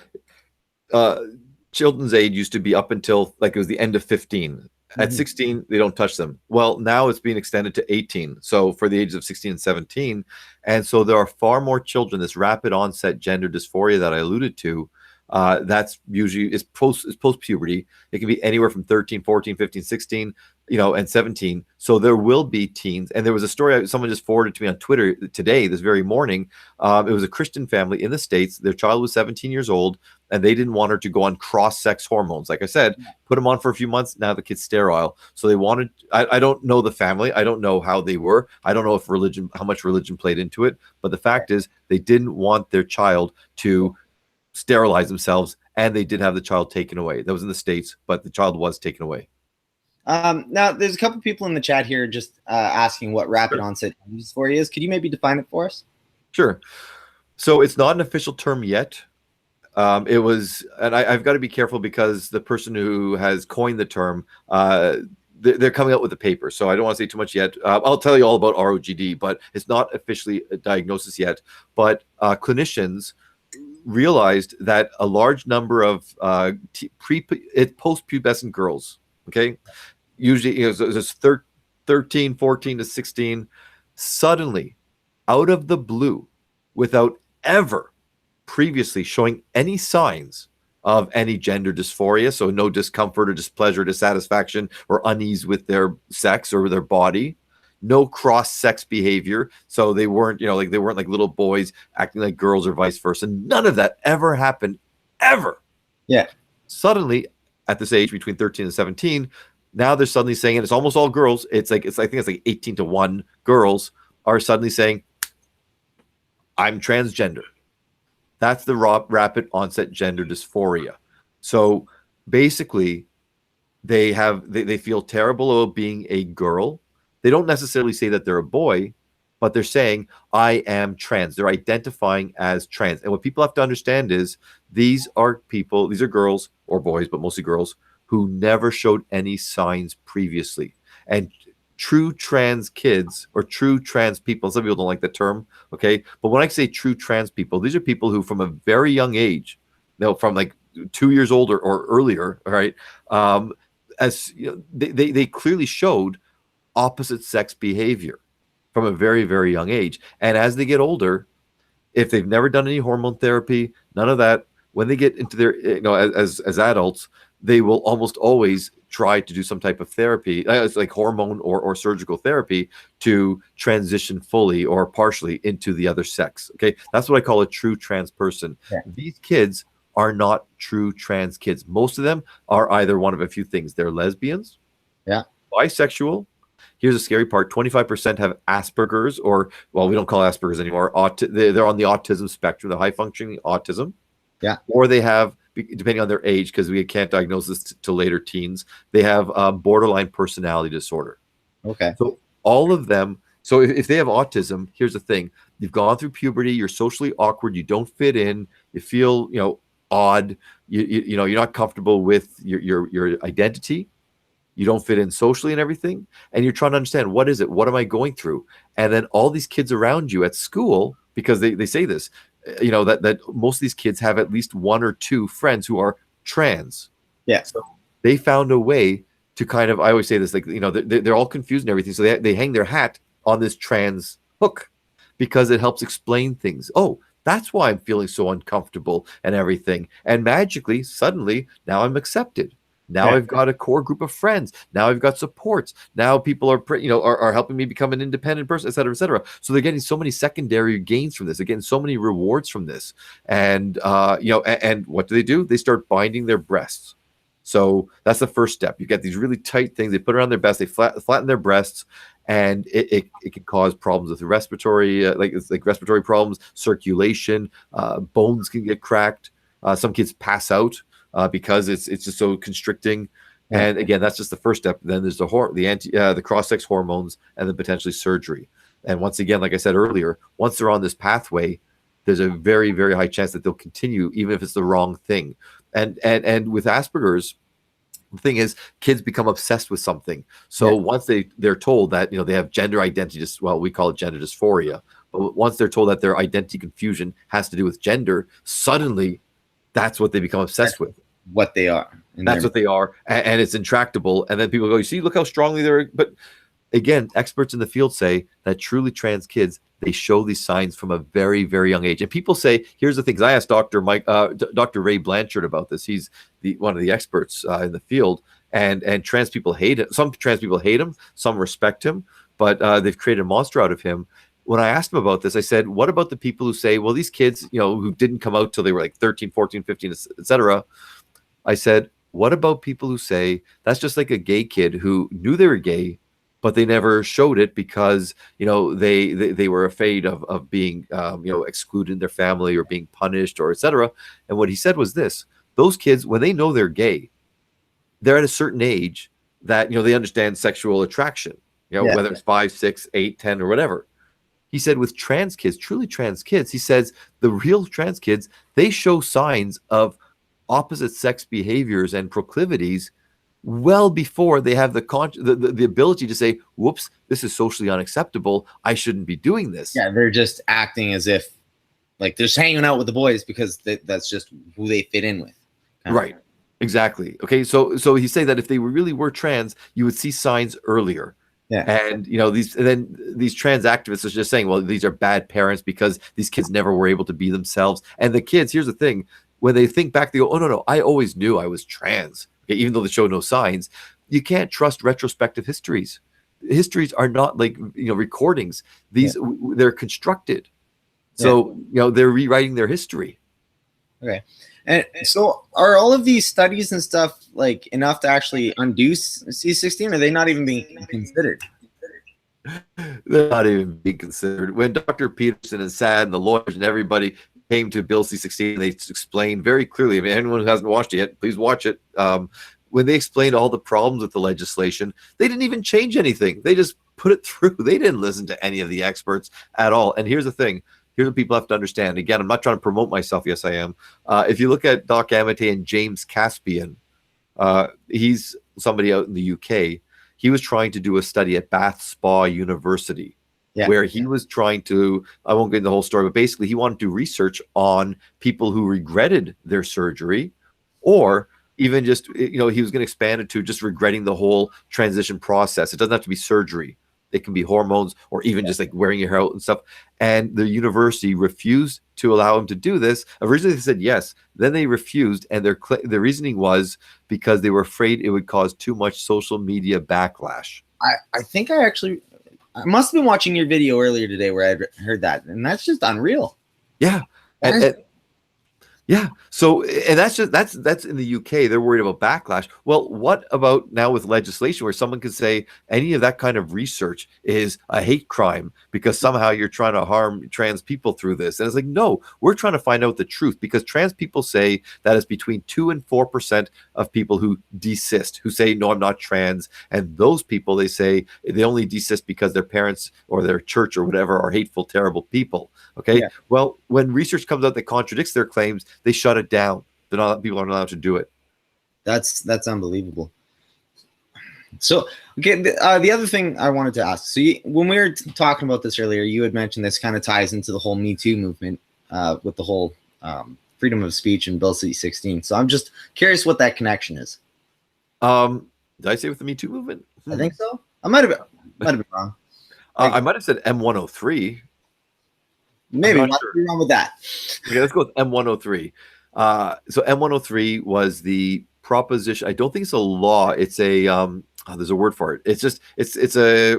children's aid used to be up until like it was the end of 15. At 16, they don't touch them. Well, now it's being extended to 18. So for the ages of 16 and 17. And so there are far more children, this rapid onset gender dysphoria that I alluded to. That's usually is post puberty. It can be anywhere from 13, 14, 15, 16, and 17. So there will be teens. And there was a story someone just forwarded to me on Twitter today, this very morning. It was a Christian family in the States. Their child was 17 years old, and they didn't want her to go on cross-sex hormones. Like I said, put them on for a few months. Now the kid's sterile. So they wanted, I don't know the family. I don't know how they were. I don't know if how much religion played into it. But the fact is they didn't want their child to sterilize themselves, and they did have the child taken away. That was in the States, but the child was taken away. Now, there's a couple people in the chat here just asking what rapid onset dysphoria is. Could you maybe define it for us? Sure. So it's not an official term yet. It was, and I've got to be careful because the person who has coined the term, they're coming out with a paper, so I don't want to say too much yet. I'll tell you all about ROGD, but it's not officially a diagnosis yet. But clinicians realized that a large number of post-pubescent girls, okay, usually it's 13, 14 to 16, suddenly, out of the blue, without ever previously showing any signs of any gender dysphoria, so no discomfort or displeasure, dissatisfaction, or unease with their sex or their body, no cross-sex behavior, so they weren't, they weren't like little boys acting like girls or vice versa. None of that ever happened, ever. Yeah. Suddenly, at this age between 13 and 17. Now they're suddenly saying, and it's almost all girls. I think it's like 18 to 1 girls are suddenly saying, I'm transgender. That's the rapid onset gender dysphoria. So basically, they feel terrible about being a girl. They don't necessarily say that they're a boy, but they're saying, I am trans. They're identifying as trans. And what people have to understand is these are girls or boys, but mostly girls, who never showed any signs previously. And true trans kids or true trans people, some people don't like the term, okay? But when I say true trans people, these are people who from a very young age, from like 2 years old or earlier, all right, as you know, they clearly showed opposite sex behavior from a very, very young age. And as they get older, if they've never done any hormone therapy, none of that, when they get into their, as adults, they will almost always try to do some type of therapy, it's like hormone or surgical therapy, to transition fully or partially into the other sex. Okay, that's what I call a true trans person. Yeah. These kids are not true trans kids. Most of them are either one of a few things. They're lesbians, bisexual. Here's the scary part: 25% have Asperger's, or we don't call Asperger's anymore. They're on the autism spectrum, the high functioning autism. Yeah. Or they have, depending on their age, because we can't diagnose this to later teens, they have borderline personality disorder. Okay. So all of them. So if they have autism, here's the thing: you've gone through puberty, you're socially awkward, you don't fit in, you feel odd, you're not comfortable with your identity. You don't fit in socially and everything, and you're trying to understand, what is it? What am I going through? And then all these kids around you at school, because they say this, that most of these kids have at least one or two friends who are trans. Yeah. So they found a way to kind of, I always say this, like, they're all confused and everything. So they hang their hat on this trans hook because it helps explain things. Oh, that's why I'm feeling so uncomfortable and everything. And magically, suddenly, now I'm accepted. Now I've got a core group of friends. Now I've got supports. Now people are helping me become an independent person, et cetera, et cetera. So they're getting so many secondary gains from this. They're getting so many rewards from this. And and what do? They start binding their breasts. So that's the first step. You get these really tight things. They put around their breasts. They flatten their breasts, and it can cause problems with respiratory, like respiratory problems, circulation. Bones can get cracked. Some kids pass out. Because it's just so constricting. And again, that's just the first step. Then there's the cross-sex hormones, and then potentially surgery. And once again, like I said earlier, once they're on this pathway, there's a very, very high chance that they'll continue, even if it's the wrong thing. And with Asperger's, the thing is, kids become obsessed with something. So once they're told that they have gender identity, we call it gender dysphoria. But once they're told that their identity confusion has to do with gender, suddenly that's what they become obsessed with. What they are. That's what they are. And it's intractable. And then people go, you see, look how strongly they're. But again, experts in the field say that truly trans kids, they show these signs from a very, very young age. And people say, here's the things. I asked Dr. Ray Blanchard about this. He's one of the experts in the field. And trans people hate it. Some trans people hate him. Some respect him. But they've created a monster out of him. When I asked him about this, I said, what about the people who say, well, these kids, who didn't come out till they were like 13, 14, 15, et cetera. I said, what about people who say that's just like a gay kid who knew they were gay, but they never showed it because, they were afraid of being, excluded in their family or being punished or et cetera. And what he said was this: those kids, when they know they're gay, they're at a certain age that, they understand sexual attraction, whether it's 5, 6, 8, 10 or whatever. He said with trans kids, truly trans kids, he says the real trans kids, they show signs of opposite sex behaviors and proclivities well before they have the ability to say, whoops, this is socially unacceptable. I shouldn't be doing this. Yeah, they're just acting as if like they're just hanging out with the boys because that's just who they fit in with. Right. Exactly. Okay. So he said that if they really were trans, you would see signs earlier. Yeah. And these trans activists are just saying, well, these are bad parents because these kids never were able to be themselves. And the kids, here's the thing, when they think back, they go, oh no, I always knew I was trans. Okay, even though they show no signs. You can't trust retrospective histories. Histories are not like recordings. They're constructed. So they're rewriting their history. Okay. And so, are all of these studies and stuff like enough to actually undo C-16? Or are they not even being considered? They're not even being considered. When Dr. Peterson and Sad and the lawyers and everybody came to Bill C-16, they explained very clearly. I mean, anyone who hasn't watched it yet, please watch it. When they explained all the problems with the legislation, they didn't even change anything. They just put it through. They didn't listen to any of the experts at all. And here's the thing. Here's what people have to understand. Again, I'm not trying to promote myself. Yes, I am. If you look at Doc Amitay and James Caspian, he's somebody out in the UK. He was trying to do a study at Bath Spa University, where he was trying to, I won't get into the whole story, but basically he wanted to do research on people who regretted their surgery, or even just, he was going to expand it to just regretting the whole transition process. It doesn't have to be surgery. It can be hormones, or even just like wearing your hair out and stuff. And the university refused to allow him to do this. Originally they said yes, then they refused, and their reasoning was because they were afraid it would cause too much social media backlash. I think I must have been watching your video earlier today where I heard that, and that's just unreal. Yeah. Yeah. So, and that's in the UK. They're worried about backlash. Well, what about now with legislation where someone can say any of that kind of research is a hate crime because somehow you're trying to harm trans people through this? And it's like, no, we're trying to find out the truth, because trans people say that it's between 2 and 4% of people who desist, who say, no, I'm not trans. And those people, they say they only desist because their parents or their church or whatever are hateful, terrible people. Okay. Yeah. Well, when research comes out that contradicts their claims, they shut it down. People aren't allowed to do it. That's unbelievable. So, okay, the other thing I wanted to ask. So, when we were talking about this earlier, you had mentioned this kind of ties into the whole MeToo movement with the whole freedom of speech and Bill C-16. So, I'm just curious what that connection is. Did I say with the MeToo movement? I think so. I might have been wrong. I might have said M103. Maybe not sure. Wrong with that. Okay, let's go with M103. So M103 was the proposition. I don't think it's a law. It's a there's a word for it. It's just it's a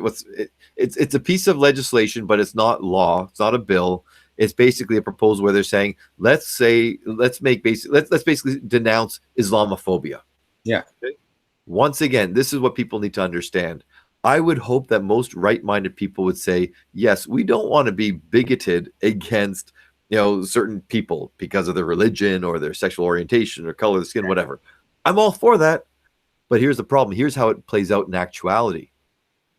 piece of legislation, but it's not law. It's not a bill. It's basically a proposal where they're saying, let's basically denounce Islamophobia. Yeah. Okay? Once again, this is what people need to understand. I would hope that most right-minded people would say, yes, we don't want to be bigoted against, certain people because of their religion or their sexual orientation or color of the skin, whatever. I'm all for that. But here's the problem. Here's how it plays out in actuality.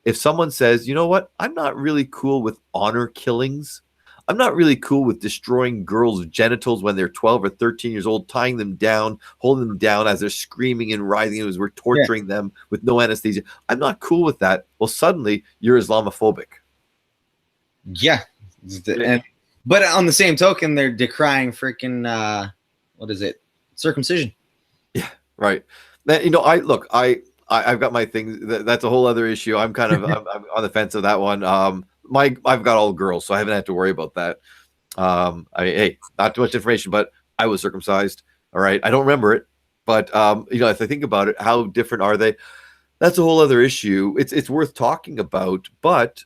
If someone says, you know what, I'm not really cool with honor killings. I'm not really cool with destroying girls' genitals when they're 12 or 13 years old, tying them down, holding them down as they're screaming and writhing as we're torturing them with no anesthesia. I'm not cool with that. Well, suddenly you're Islamophobic. Yeah. But on the same token, they're decrying freaking, circumcision. Yeah, right. I've got my things. That's a whole other issue. I'm kind of I'm on the fence of that one. I've got all girls, so I haven't had to worry about that. Hey, not too much information, but I was circumcised. All right, I don't remember it, but if I think about it, how different are they? That's a whole other issue. It's worth talking about, but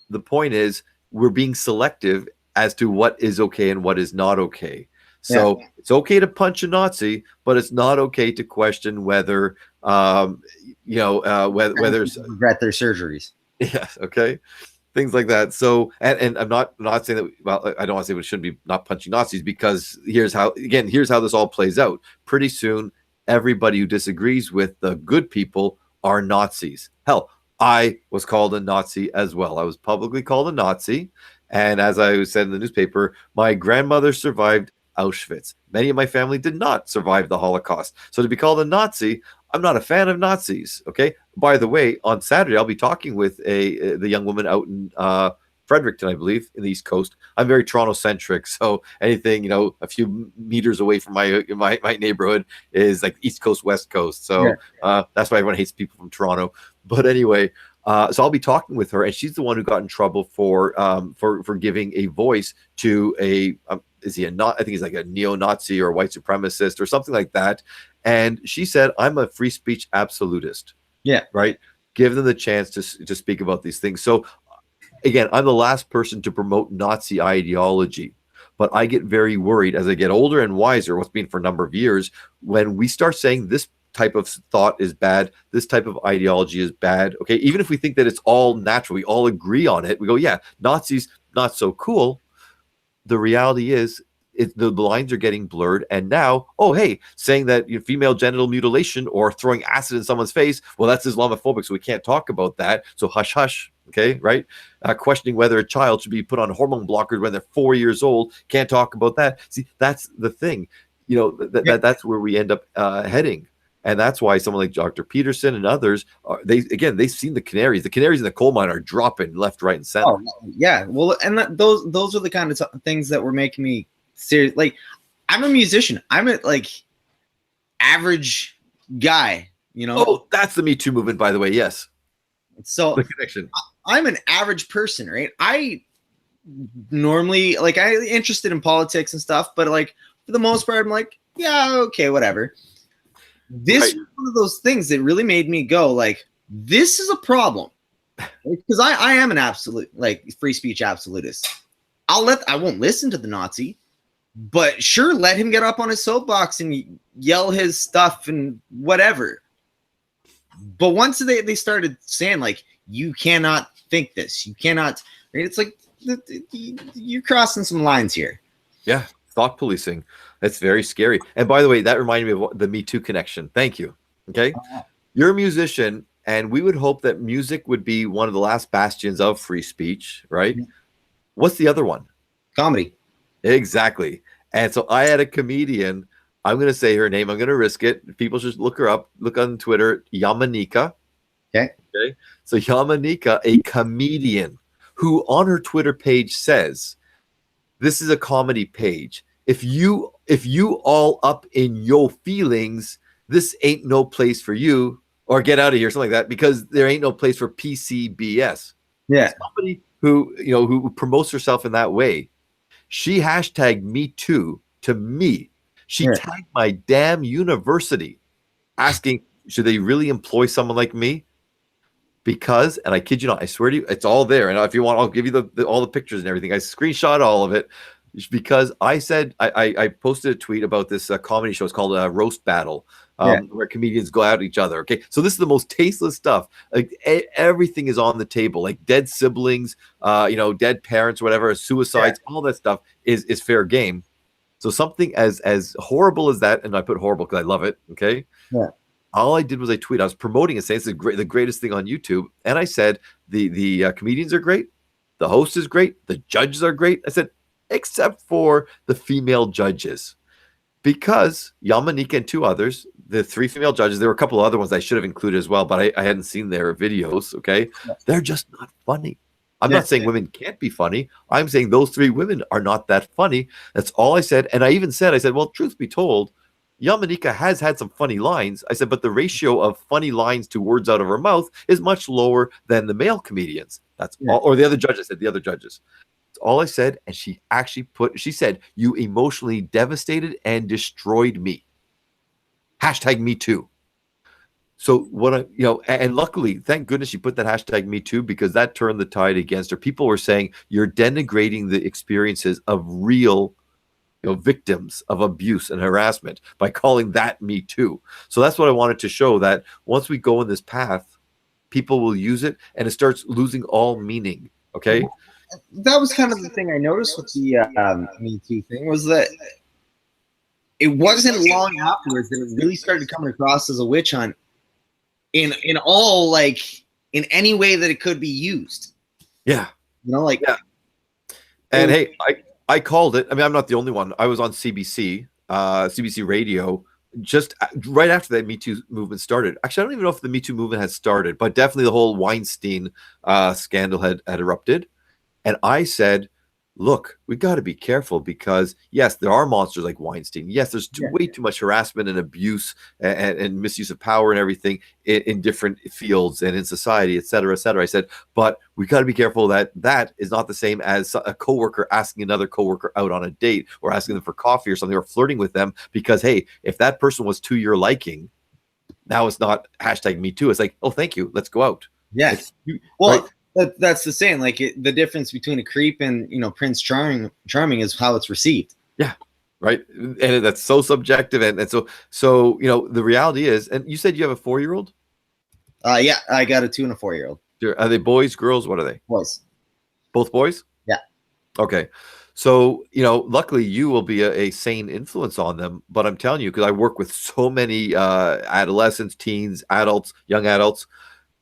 the point is we're being selective as to what is okay and what is not okay. So it's okay to punch a Nazi, but it's not okay to question whether whether regret their surgeries. Yes. Okay. Things like that. So, and I'm not saying that. Well, I don't want to say we shouldn't be not punching Nazis, because here's how this all plays out. Pretty soon, everybody who disagrees with the good people are Nazis. Hell, I was called a Nazi as well. I was publicly called a Nazi, and as I said in the newspaper, my grandmother survived Auschwitz. Many of my family did not survive the Holocaust. So to be called a Nazi, I'm not a fan of Nazis. Okay. By the way, on Saturday, I'll be talking with the young woman out in Fredericton, I believe, in the East Coast. I'm very Toronto centric, so anything a few meters away from my neighborhood is like East Coast, West Coast. So that's why everyone hates people from Toronto. But anyway, so I'll be talking with her, and she's the one who got in trouble for giving a voice to a I think he's like a neo-Nazi or a white supremacist or something like that. And she said, I'm a free speech absolutist. Yeah. Right. Give them the chance to speak about these things. So again, I'm the last person to promote Nazi ideology, But I get very worried as I get older and wiser, what's been for a number of years, when we start saying this type of thought is bad, this type of ideology is bad. Okay, even if we think that it's all natural, we all agree on it. We go, yeah, Nazis not so cool. The reality is, the lines are getting blurred, and now, oh hey, saying that female genital mutilation or throwing acid in someone's face, well, that's Islamophobic, so we can't talk about that. So hush, hush. Okay, right? Questioning whether a child should be put on hormone blockers when they're 4 years old, can't talk about that. See, that's the thing. That's where we end up heading. And that's why someone like Dr. Peterson and others they've seen the canaries. The canaries in the coal mine are dropping left, right, and center. Oh, yeah. Well, and those are the kind of things that were making me serious. Like, I'm a musician. I'm a average guy. Oh, that's the Me Too movement, by the way. Yes. So the connection. I'm an average person, right? I normally I'm interested in politics and stuff, but for the most part, I'm like, yeah, okay, whatever. This was one of those things that really made me go this is a problem, because I am an absolute free speech absolutist. I won't listen to the Nazi, but sure, let him get up on his soapbox and yell his stuff and whatever. But once they started saying you cannot think this, you cannot, right? It's you're crossing some lines here. Yeah. Thought policing. That's very scary. And by the way, that reminded me of the Me Too connection. Thank you. Okay. You're a musician, and we would hope that music would be one of the last bastions of free speech, right? Mm-hmm. What's the other one? Comedy. Exactly. And so I had a comedian. I'm going to say her name. I'm going to risk it. People should look her up. Look on Twitter, Yamanika. Okay. So Yamanika, a comedian who on her Twitter page says, this is a comedy page. If you all up in your feelings, this ain't no place for you, or get out of here, something like that, because there ain't no place for PCBS. Yeah. Somebody who promotes herself in that way. She hashtag Me Too to me. She tagged my damn university asking, should they really employ someone like me? Because, and I kid you not, I swear to you, it's all there. And if you want, I'll give you all the pictures and everything. I screenshot all of it because I said, I posted a tweet about this comedy show. It's called Roast Battle, where comedians go at each other. Okay. So this is the most tasteless stuff. Everything is on the table, like dead siblings, dead parents, whatever, suicides, all that stuff is fair game. So something as horrible as that, and I put horrible because I love it. Okay. Yeah. All I did was I was promoting it, saying it's the greatest thing on YouTube. And I said, the comedians are great. The host is great. The judges are great. I said, except for the female judges. Because Yamanika and two others, the three female judges, there were a couple of other ones I should have included as well, but I hadn't seen their videos, okay? Yeah. They're just not funny. I'm not saying women can't be funny. I'm saying those three women are not that funny. That's all I said. And I even said, well, truth be told, Yamanika has had some funny lines. I said, but the ratio of funny lines to words out of her mouth is much lower than the male comedians. That's all. Or the other judges said, the other judges. That's all I said. And she actually she said, you emotionally devastated and destroyed me. Hashtag Me Too. So and luckily, thank goodness she put that hashtag Me Too, because that turned the tide against her. People were saying, you're denigrating the experiences of real victims of abuse and harassment by calling that Me Too. So that's what I wanted to show, that once we go in this path, people will use it and it starts losing all meaning. Okay. That was kind of the thing I noticed with the Me Too thing, was that it wasn't long afterwards that it really started coming across as a witch hunt in all, in any way that it could be used. Yeah. Yeah. And hey, I called it. I mean, I'm not the only one. I was on CBC radio, just right after that Me Too movement started. Actually, I don't even know if the Me Too movement had started, but definitely the whole Weinstein scandal had erupted. And I said, look, we got to be careful, because yes, there are monsters like Weinstein. Yes, there's way too much harassment and abuse and misuse of power and everything in different fields and in society, et cetera, et cetera. I said, but we got to be careful that is not the same as a coworker asking another coworker out on a date, or asking them for coffee or something, or flirting with them, because, hey, if that person was to your liking, now it's not hashtag Me Too. It's like, oh, thank you, let's go out. Yeah. Right? That's the saying. Like the difference between a creep and Prince Charming is how it's received. Yeah, right. And that's so subjective, and so the reality is. And you said you have a 4-year-old. Yeah, I got a 2 and a 4-year-old. Are they boys, girls? What are they? Boys. Both boys. Yeah. Okay. So, luckily you will be a sane influence on them. But I'm telling you, because I work with so many adolescents, teens, adults, young adults,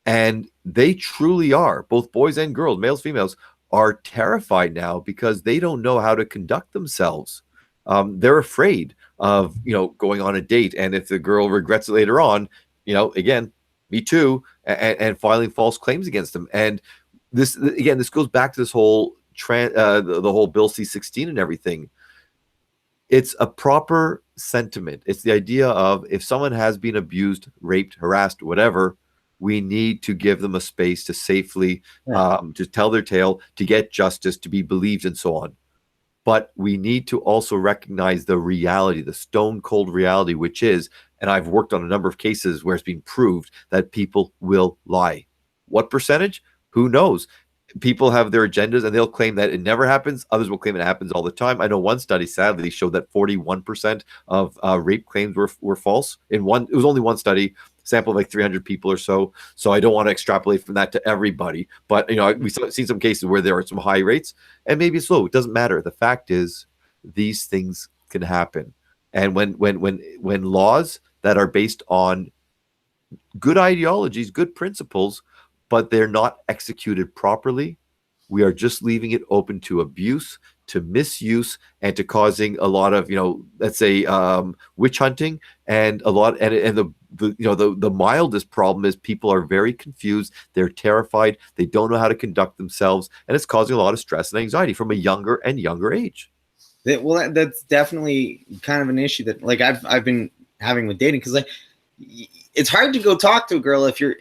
and they truly are, both boys and girls, males, females, are terrified now because they don't know how to conduct themselves. They're afraid of, going on a date. And if the girl regrets it later on, again, me too, and filing false claims against them. And this goes back to this whole the whole Bill C-16 and everything. It's a proper sentiment. It's the idea of if someone has been abused, raped, harassed, whatever, we need to give them a space to safely to tell their tale, to get justice, to be believed, and so on. But we need to also recognize the reality, the stone cold reality, which is, and I've worked on a number of cases where it's been proved that people will lie. What percentage? Who knows? People have their agendas and they'll claim that it never happens. Others will claim it happens all the time. I know one study sadly showed that 41% of rape claims were false. It was only one study, sample of like 300 people or so. So I don't want to extrapolate from that to everybody. But we've seen some cases where there are some high rates, and maybe it's low. It doesn't matter. The fact is, these things can happen. And when laws that are based on good ideologies, good principles, but they're not executed properly, we are just leaving it open to abuse, to misuse, and to causing a lot of, let's say, witch hunting, and a lot, and the mildest problem is people are very confused, they're terrified, they don't know how to conduct themselves, and it's causing a lot of stress and anxiety from a younger and younger age. That's definitely kind of an issue that like I've been having with dating, because like it's hard to go talk to a girl if you're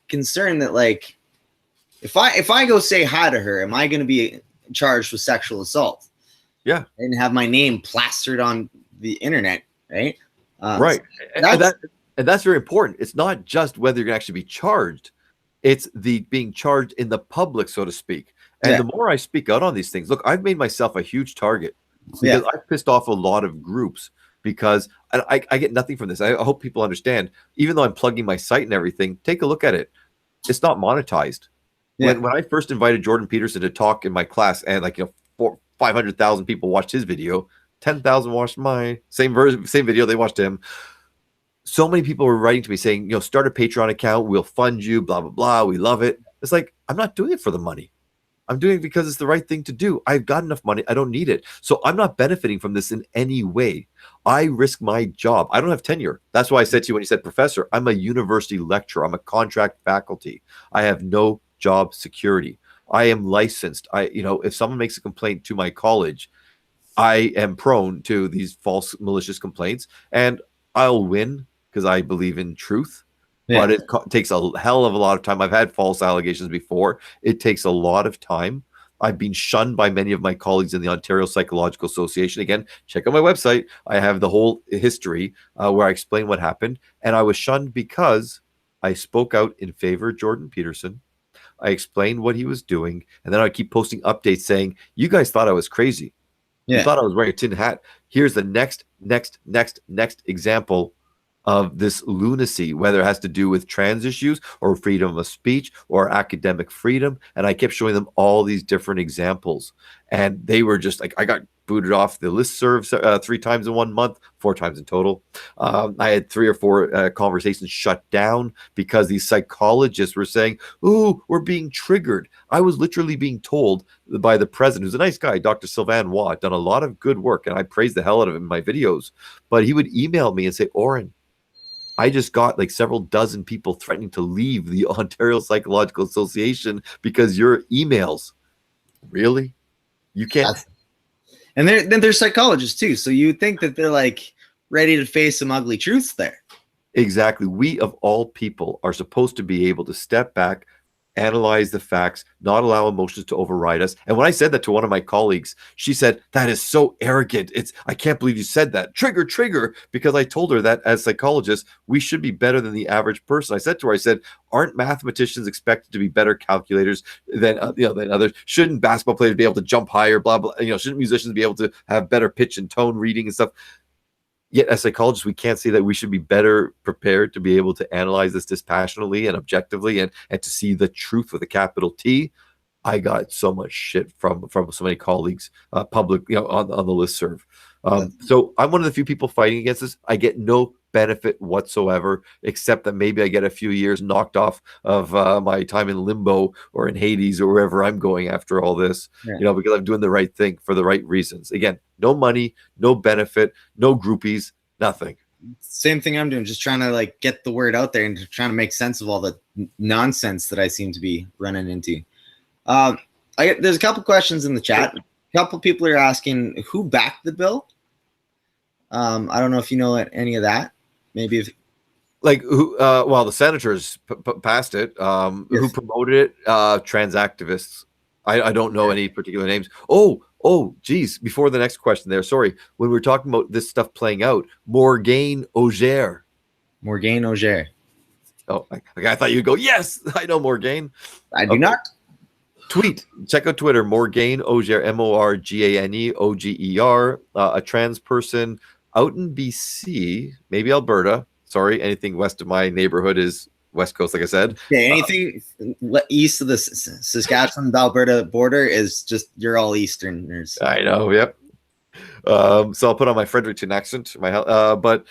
concerned that like if I go say hi to her, am I going to be charged with sexual assault? Yeah, and have my name plastered on the internet, right? Right, and that's very important. It's not just whether you're going to actually be charged; it's the being charged in the public, so to speak. And the more I speak out on these things, look, I've made myself a huge target because I've pissed off a lot of groups. Because I get nothing from this. I hope people understand. Even though I'm plugging my site and everything, take a look at it. It's not monetized. When I first invited Jordan Peterson to talk in my class, and 500,000 people watched his video, 10,000 watched my same video. They watched him. So many people were writing to me saying, start a Patreon account. We'll fund you. Blah blah blah. We love it. It's like, I'm not doing it for the money. I'm doing it because it's the right thing to do. I've got enough money. I don't need it. So I'm not benefiting from this in any way. I risk my job. I don't have tenure. That's why I said to you when you said professor, I'm a university lecturer. I'm a contract faculty. I have no job security. I am licensed. If someone makes a complaint to my college, I am prone to these false, malicious complaints, and I'll win because I believe in truth. But it takes a hell of a lot of time. I've had false allegations before. It takes a lot of time. I've been shunned by many of my colleagues in the Ontario Psychological Association. Again, check out my website. I have the whole history where I explain what happened. And I was shunned because I spoke out in favor of Jordan Peterson. I explained what he was doing. And then I keep posting updates saying, you guys thought I was crazy. You thought I was wearing a tin hat. Here's the next example of this lunacy, whether it has to do with trans issues or freedom of speech or academic freedom. And I kept showing them all these different examples. And they were just like, I got booted off the listserv 3 times in 1 month, 4 times in total. I had 3 or 4 conversations shut down because these psychologists were saying, ooh, we're being triggered. I was literally being told by the president, who's a nice guy, Dr. Sylvain Watt, done a lot of good work, and I praise the hell out of him in my videos. But he would email me and say, Oren, I just got like several dozen people threatening to leave the Ontario Psychological Association because your emails. Really? You can't. And they're psychologists too. So you think that they're like ready to face some ugly truths there. Exactly. We of all people are supposed to be able to step back analyze the facts, not allow emotions to override us. And when I said that to one of my colleagues, she said, "That is so arrogant. I can't believe you said that. Trigger, trigger." Because I told her that as psychologists, we should be better than the average person. I said to her, I said, "Aren't mathematicians expected to be better calculators than than others? Shouldn't basketball players be able to jump higher? Blah blah. Shouldn't musicians be able to have better pitch and tone reading and stuff?" Yet as psychologists, we can't say that we should be better prepared to be able to analyze this dispassionately and objectively and to see the truth with a capital T. I got so much shit from so many colleagues, public, on the listserv. So I'm one of the few people fighting against this. I get no benefit whatsoever, except that maybe I get a few years knocked off of my time in limbo or in Hades or wherever I'm going after all this, because I'm doing the right thing for the right reasons. Again, no money, no benefit, no groupies, nothing. Same thing I'm doing, just trying to like get the word out there and trying to make sense of all the nonsense that I seem to be running into. There's a couple questions in the chat. A couple people are asking who backed the bill. I don't know if you know any of that. Maybe if who? Well, the senators passed it. Yes. Who promoted it? Trans activists. I don't know any particular names. Oh, geez. Before the next question there, sorry. When we're talking about this stuff playing out, Morgane Auger. Morgane Auger. Oh, I thought you'd go, yes, I know Morgane. I do not. Tweet. Check out Twitter. Morgane Auger, Morgane Oger, a trans person out in BC, maybe Alberta. Sorry, anything west of my neighborhood is West Coast, like I said. Yeah, anything east of the Saskatchewan-Alberta border is just, you're all Easterners. I know, yep. So I'll put on my Fredericton accent. But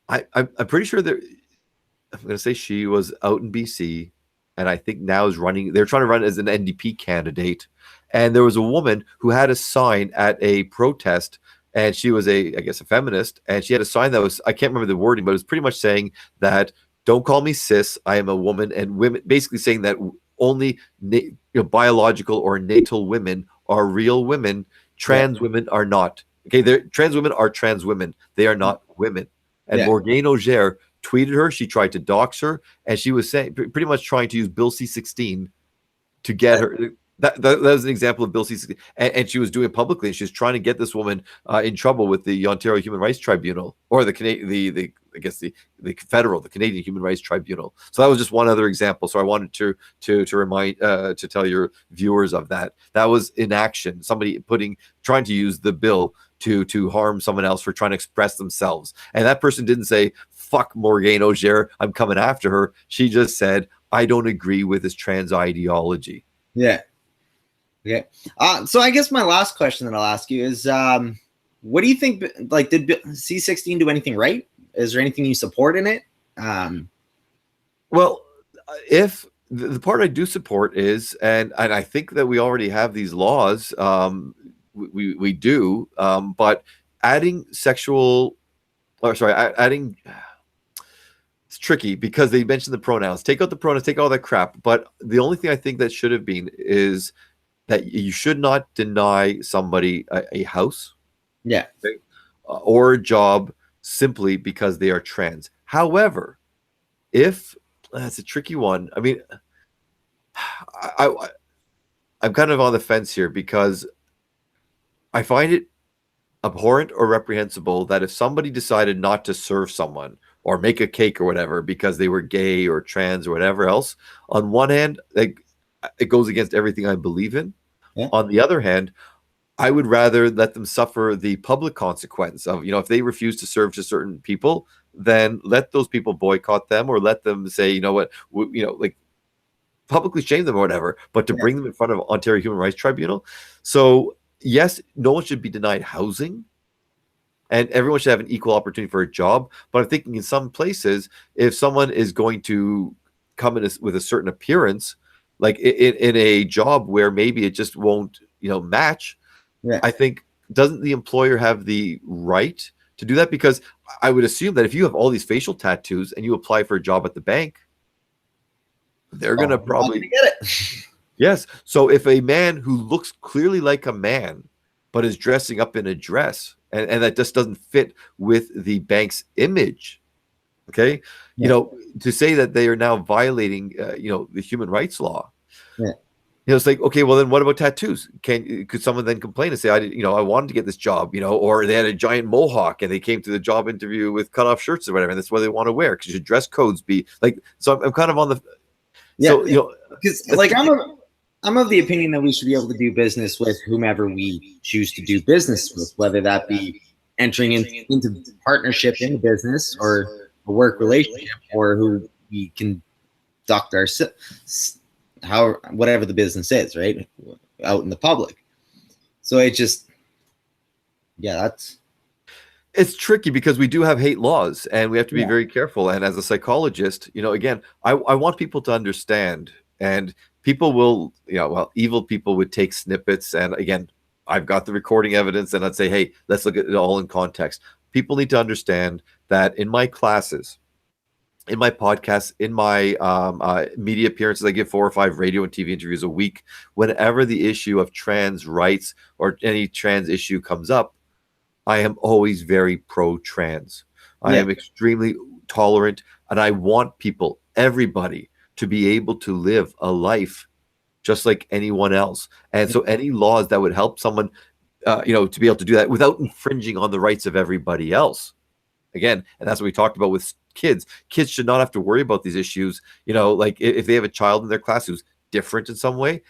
I'm pretty sure I'm going to say she was out in BC, and I think now is running. They're trying to run as an NDP candidate. And there was a woman who had a sign at a protest, and she was I guess a feminist, and she had a sign that was, I can't remember the wording, but it was pretty much saying that, "Don't call me cis, I am a woman," and women, basically saying that only biological or natal women are real women. Trans women are not. Okay, trans women are trans women. They are not women. And Morgane Auger tweeted her. She tried to dox her, and she was saying, pretty much trying to use Bill C-16 to get her. That was an example of Bill C-16, and she was doing it publicly. And she was trying to get this woman in trouble with the Ontario Human Rights Tribunal, or the Canadian Human Rights Tribunal. So that was just one other example. So I wanted to remind to tell your viewers of that. That was in action. Somebody trying to use the bill to harm someone else for trying to express themselves. And that person didn't say, "Fuck Morgane Auger, I'm coming after her." She just said, "I don't agree with this trans ideology." Yeah. Okay. So I guess my last question that I'll ask you is, what do you think? Like, did C-16 do anything right? Is there anything you support in it? Well, if the part I do support is, and I think that we already have these laws, we do, but adding adding, it's tricky because they mentioned the pronouns. Take out the pronouns, take all that crap. But the only thing I think that should have been is that you should not deny somebody a house, or a job simply because they are trans. However, if that's a tricky one. I mean, I'm kind of on the fence here because I find it abhorrent or reprehensible that if somebody decided not to serve someone or make a cake or whatever because they were gay or trans or whatever else, on one hand, it goes against everything I believe in. Yeah. On the other hand, I would rather let them suffer the public consequence of, if they refuse to serve to certain people, then let those people boycott them, or let them say, you know what, like publicly shame them or whatever, but to bring them in front of Ontario Human Rights Tribunal. So yes, no one should be denied housing, and everyone should have an equal opportunity for a job. But I'm thinking in some places, if someone is going to come in with a certain appearance, like in a job where maybe it just won't, match, I think, doesn't the employer have the right to do that? Because I would assume that if you have all these facial tattoos and you apply for a job at the bank, they're going to probably get it. Yes. So if a man who looks clearly like a man, but is dressing up in a dress, and that just doesn't fit with the bank's image, Okay. Yeah. To say that they are now violating, the human rights law. Yeah. It's like, okay, well then what about tattoos? Could someone then complain and say, I wanted to get this job, or they had a giant mohawk and they came to the job interview with cut off shirts or whatever, and that's what they want to wear because your dress codes be like. So I'm kind of on the. Yeah. So because I'm of the opinion that we should be able to do business with whomever we choose to do business with, whether that be entering into partnership in the business or a work relationship, or who we conduct our whatever the business is, right, out in the public. So it's tricky because we do have hate laws and we have to be very careful. And as a psychologist, again, I want people to understand, and people will, evil people would take snippets. And again, I've got the recording evidence and I'd say, hey, let's look at it all in context. People need to understand that in my classes, in my podcasts, in my media appearances, I give 4 or 5 radio and TV interviews a week. Whenever the issue of trans rights or any trans issue comes up, I am always very pro-trans. I am extremely tolerant, and I want people, everybody, to be able to live a life just like anyone else. And so any laws that would help someone, to be able to do that without infringing on the rights of everybody else. Again, and that's what we talked about with kids. Kids should not have to worry about these issues. Like if they have a child in their class who's different in some way,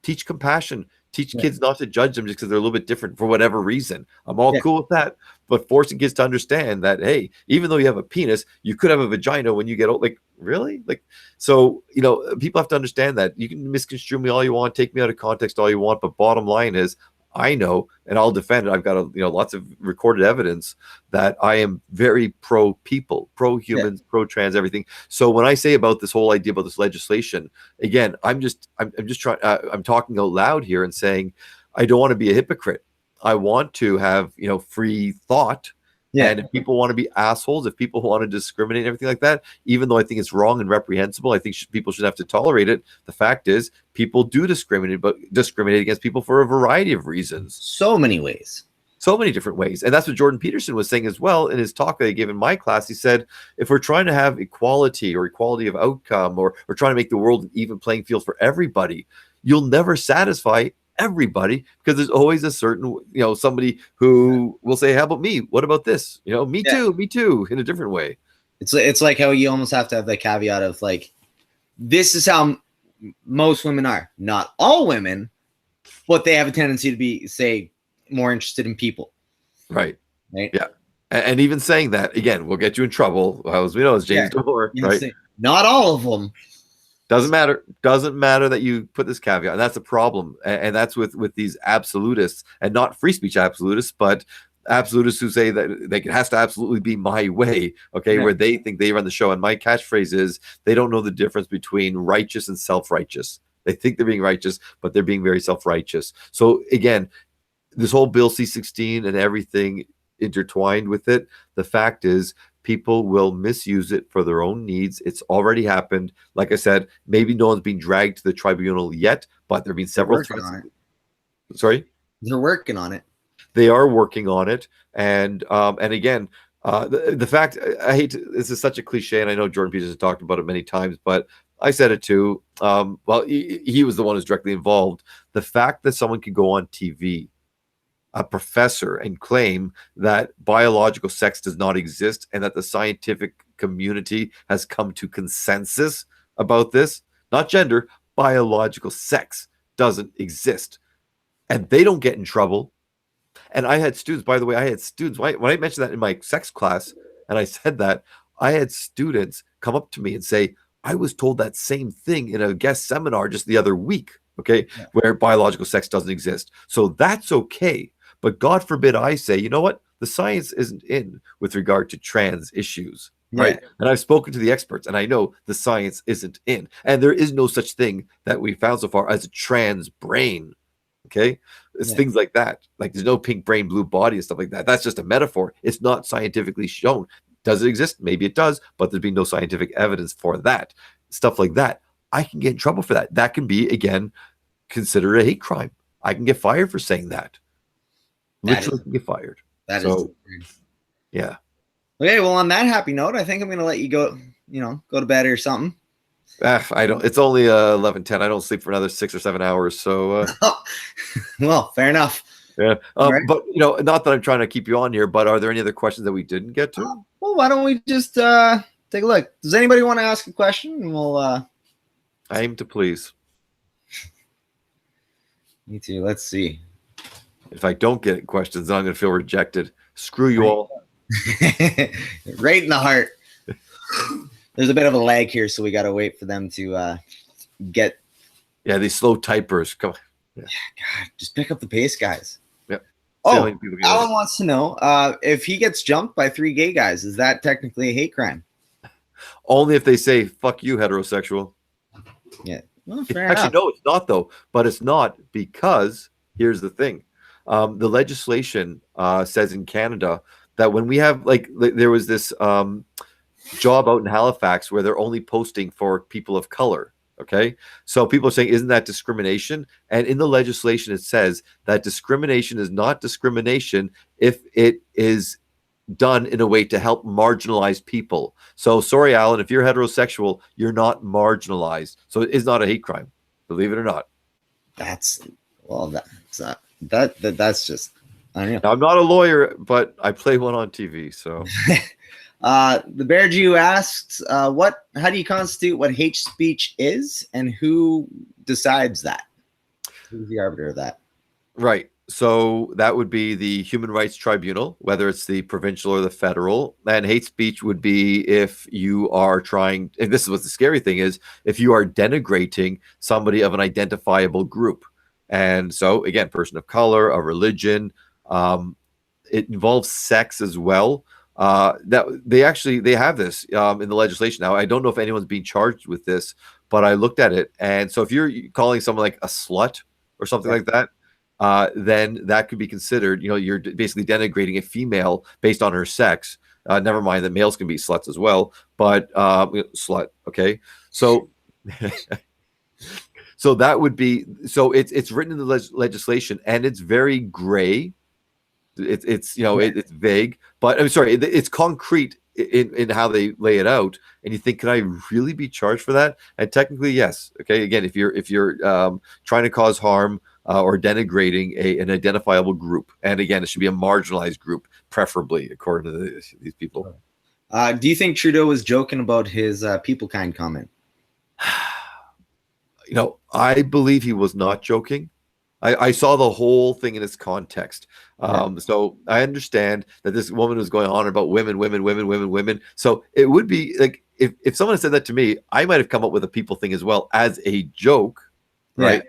teach compassion. Teach kids not to judge them just because they're a little bit different for whatever reason. I'm all cool with that. But forcing kids to understand that, hey, even though you have a penis, you could have a vagina when you get old. Like, really? So, people have to understand that. You can misconstrue me all you want, take me out of context all you want. But bottom line is, I know, and I'll defend it. I've got lots of recorded evidence that I am very pro people, pro humans, pro trans, everything. So when I say about this whole idea about this legislation, again, I'm just trying. I'm talking out loud here and saying I don't want to be a hypocrite. I want to have free thought. Yeah. And if people want to be assholes, if people want to discriminate and everything like that, even though I think it's wrong and reprehensible, I think people should have to tolerate it. The fact is, people do discriminate, but discriminate against people for a variety of reasons. So many ways. So many different ways. And that's what Jordan Peterson was saying as well in his talk that I gave in my class. He said, if we're trying to have equality or equality of outcome, or we're trying to make the world an even playing field for everybody, you'll never satisfy everybody, because there's always a certain somebody who will say, how about me, what about this, me too, in a different way. It's like how you almost have to have the caveat of like, this is how most women are, not all women, but they have a tendency to be, say, more interested in people, right? Yeah. And even saying that, again, will get you in trouble, as we know, as James DeHore, right? Not all of them. Doesn't matter that you put this caveat. And that's a problem. And that's with these absolutists, and not free speech absolutists, but absolutists who say that it has to absolutely be my way, okay, where they think they run the show. And my catchphrase is, they don't know the difference between righteous and self-righteous. They think they're being righteous, but they're being very self-righteous. So again, this whole Bill C-16 and everything intertwined with it, the fact is, people will misuse it for their own needs. It's already happened. Like I said, maybe no one's been dragged to the tribunal yet, but there have been several threats. Sorry? They're working on it. They are working on it. And again, the fact, I hate to, this is such a cliche, and I know Jordan Peterson has talked about it many times, but I said it too. Well, he was the one who's directly involved. The fact that someone can go on TV, a professor, and claim that biological sex does not exist, and that the scientific community has come to consensus about this, not gender, biological sex doesn't exist, and they don't get in trouble. And I had students, by the way, when I mentioned that in my sex class, and I said that, I had students come up to me and say, I was told that same thing in a guest seminar just the other week, okay, where biological sex doesn't exist. So that's okay. But God forbid I say, you know what? The science isn't in with regard to trans issues, right? And I've spoken to the experts, and I know the science isn't in. And there is no such thing that we found so far as a trans brain, okay? It's things like that. Like there's no pink brain, blue body and stuff like that. That's just a metaphor. It's not scientifically shown. Does it exist? Maybe it does, but there's been no scientific evidence for that. Stuff like that. I can get in trouble for that. That can be, again, considered a hate crime. I can get fired for saying that. Literally get fired. That is weird. Yeah. Okay, well, on that happy note, I think I'm gonna let you go. Go to bed or something. I don't. It's only 11:10. I don't sleep for another 6 or 7 hours. So Well, fair enough. yeah. All right. But not that I'm trying to keep you on here. But are there any other questions that we didn't get to? Well, why don't we just take a look? Does anybody want to ask a question? And we'll. Aim to please. Me too. Let's see. If I don't get questions, then I'm going to feel rejected. Screw you all. Right in the heart. There's a bit of a lag here, so we got to wait for them to get. Yeah, these slow typers. Come on. Yeah, God, just pick up the pace, guys. Yeah. Oh, Alan wants to know if he gets jumped by 3 gay guys, is that technically a hate crime? Only if they say "fuck you, heterosexual." Yeah. Well, fair Actually, enough. no, it's not though. But it's not because here's the thing: the legislation says in Canada that when we have there was this job out in Halifax where they're only posting for people of color. Okay, so people are saying, isn't that discrimination? And in the legislation, it says that discrimination is not discrimination if it is done in a way to help marginalized people. So sorry, Alan, if you're heterosexual, you're not marginalized. So it is not a hate crime, believe it or not. That's just, I don't know. Now, I'm not a lawyer, but I play one on TV. So the Bear Jew asks, how do you constitute what hate speech is, and who decides that? Who's the arbiter of that? right. So that would be the Human Rights Tribunal, whether it's the provincial or the federal. And hate speech would be if you are trying, and this is what the scary thing is, if you are denigrating somebody of an identifiable group. And so, again, person of color, a religion, it involves sex as well. That they have this in the legislation now. I don't know if anyone's being charged with this, but I looked at it. And so if you're calling someone like a slut or something like that, then that could be considered, you're basically denigrating a female based on her sex. Never mind that males can be sluts as well, but slut. Okay. So, so that would be, so it's written in the legislation and it's very gray. It's vague, but I'm sorry, it's concrete in how they lay it out. And you think, can I really be charged for that? And technically, yes. Okay. Again, if you're trying to cause harm, or denigrating an identifiable group. And again, it should be a marginalized group, preferably, according to these people. Do you think Trudeau was joking about his people kind comment? I believe he was not joking. I saw the whole thing in its context. So I understand that this woman was going on about women. So it would be like, if someone had said that to me, I might have come up with a people thing as well as a joke, right?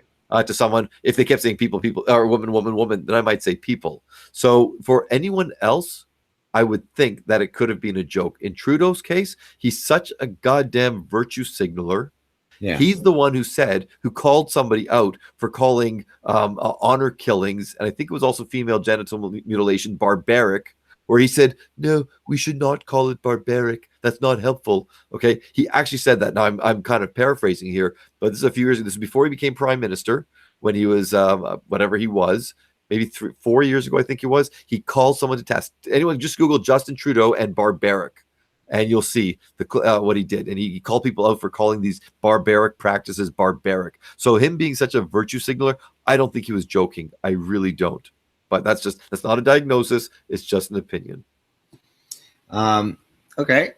To someone, if they kept saying people, or woman, then I might say people. So for anyone else, I would think that it could have been a joke. In Trudeau's case, he's such a goddamn virtue signaler. Yeah. He's the one who called somebody out for calling honor killings, and I think it was also female genital mutilation, barbaric, where he said, no, we should not call it barbaric. That's not helpful. Okay. He actually said that. Now I'm kind of paraphrasing here, but this is a few years ago. This is before he became prime minister, when he was whatever he was, maybe 4 years ago, I think he was. He called someone to test. Anyone just Google Justin Trudeau and barbaric, and you'll see what he did. And he called people out for calling these barbaric practices barbaric. So him being such a virtue signaler, I don't think he was joking. I really don't. But that's not a diagnosis. It's just an opinion. Okay.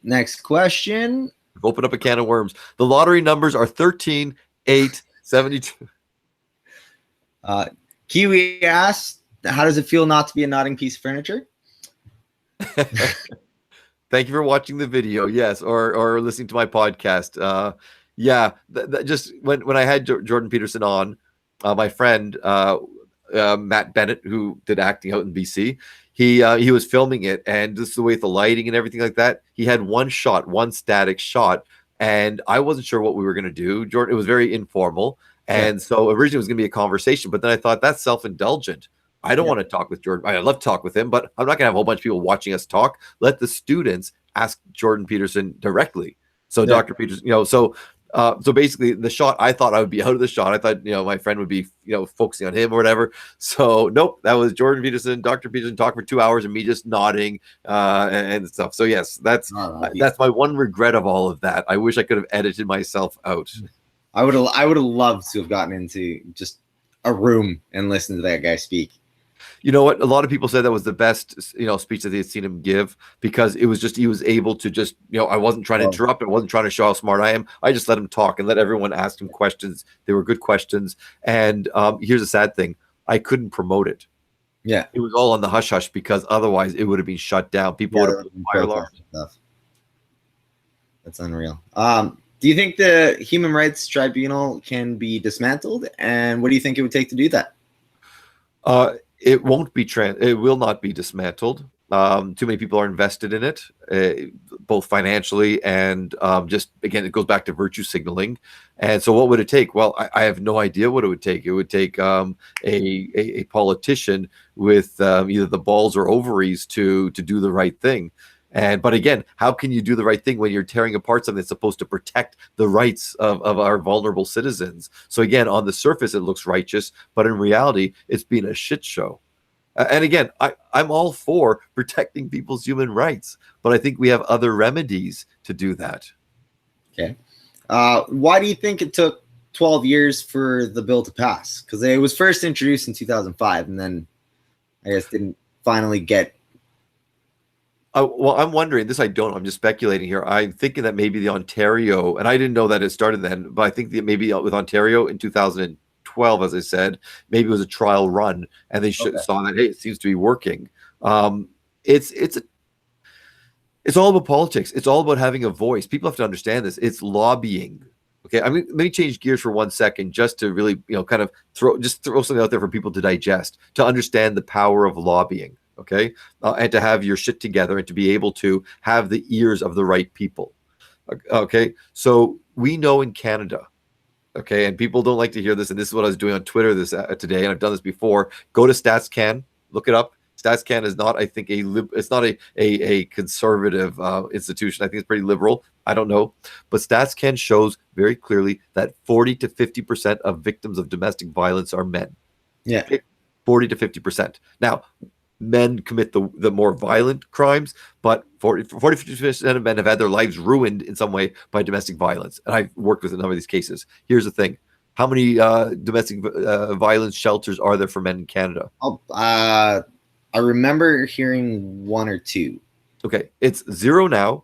Next question. We've opened up a can of worms. The lottery numbers are 13, 8, 72. Kiwi asked, how does it feel not to be a nodding piece of furniture? Thank you for watching the video. Yes. Or listening to my podcast. Yeah. Just when I had Jordan Peterson on, my friend, Matt Bennett, who did acting out in BC, he was filming it, and this is the way with the lighting and everything like that. He had one static shot, and I wasn't sure what we were going to do. Jordan, it was very informal, and so originally it was going to be a conversation, but then I thought that's self-indulgent. I don't want to talk with Jordan. I'd love to talk with him, but I'm not going to have a whole bunch of people watching us talk. Let the students ask Jordan Peterson directly. So Dr. Peterson, so So basically, the shot, I thought I would be out of the shot. I thought, my friend would be, focusing on him or whatever. So nope, that was Jordan Peterson, Dr. Peterson talking for 2 hours and me just nodding and stuff. So yes, that's my one regret of all of that. I wish I could have edited myself out. I would have loved to have gotten into just a room and listened to that guy speak. You know what? A lot of people said that was the best, speech that they had seen him give, because it was just, he was able to just, I wasn't trying to interrupt. I wasn't trying to show how smart I am. I just let him talk and let everyone ask him questions. They were good questions. And here's the sad thing. I couldn't promote it. Yeah. It was all on the hush hush, because otherwise it would have been shut down. People would have put fire alarms. That's unreal. Do you think the Human Rights Tribunal can be dismantled? And what do you think it would take to do that? It won't be it will not be dismantled. Too many people are invested in it, both financially and just, again, it goes back to virtue signaling. And so what would it take? Well, I have no idea what it would take. It would take a politician with either the balls or ovaries to do the right thing. But again, how can you do the right thing when you're tearing apart something that's supposed to protect the rights of our vulnerable citizens? So again, on the surface, it looks righteous, but in reality, it's been a shit show. And again, I'm all for protecting people's human rights, but I think we have other remedies to do that. Okay. Why do you think it took 12 years for the bill to pass? Because it was first introduced in 2005, and then I guess didn't finally get. Well, I'm wondering this. I'm just speculating here. I'm thinking that maybe the Ontario, and I didn't know that it started then, but I think that maybe with Ontario in 2012, as I said, maybe it was a trial run, and they saw that, hey, it seems to be working. It's all about politics. It's all about having a voice. People have to understand this. It's lobbying. Okay, let me change gears for 1 second, just to really, kind of throw something out there for people to digest, to understand the power of lobbying. Okay, and to have your shit together and to be able to have the ears of the right people. Okay, so we know in Canada, okay, and people don't like to hear this, and this is what I was doing on Twitter today, and I've done this before. Go to StatsCan, look it up. StatsCan is not, I think, it's not a conservative institution. I think it's pretty liberal. I don't know, but StatsCan shows very clearly that 40 to 50% of victims of domestic violence are men. Yeah, okay? 40 to 50%. Now, men commit the more violent crimes, but 40-50% of men have had their lives ruined in some way by domestic violence. And I've worked with a number of these cases. Here's the thing. How many domestic violence shelters are there for men in Canada? I remember hearing 1 or 2. Okay. It's 0 now.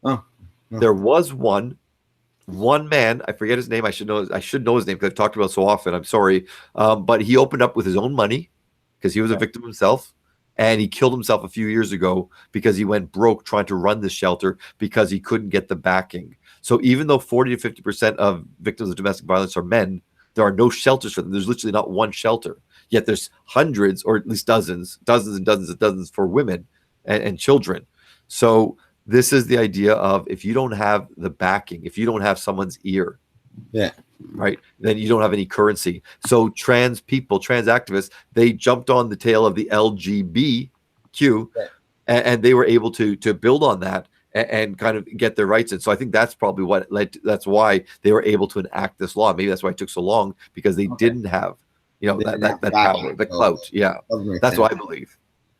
Oh. There was one man, I forget his name. I should know his name because I've talked about it so often. I'm sorry. But he opened up with his own money because he was a victim himself. And he killed himself a few years ago because he went broke trying to run this shelter because he couldn't get the backing. So even though 40 to 50% of victims of domestic violence are men, there are no shelters for them. There's literally not one shelter. Yet there's hundreds, or at least dozens and dozens for women and children. So this is the idea of, if you don't have the backing, if you don't have someone's ear, right, then you don't have any currency. So trans people, trans activists, they jumped on the tail of the LGBTQ, and they were able to build on that and kind of get their rights in. So I think that's probably what that's why they were able to enact this law. Maybe that's why it took so long, because they didn't have, that power, the clout. Yeah, that's what I believe.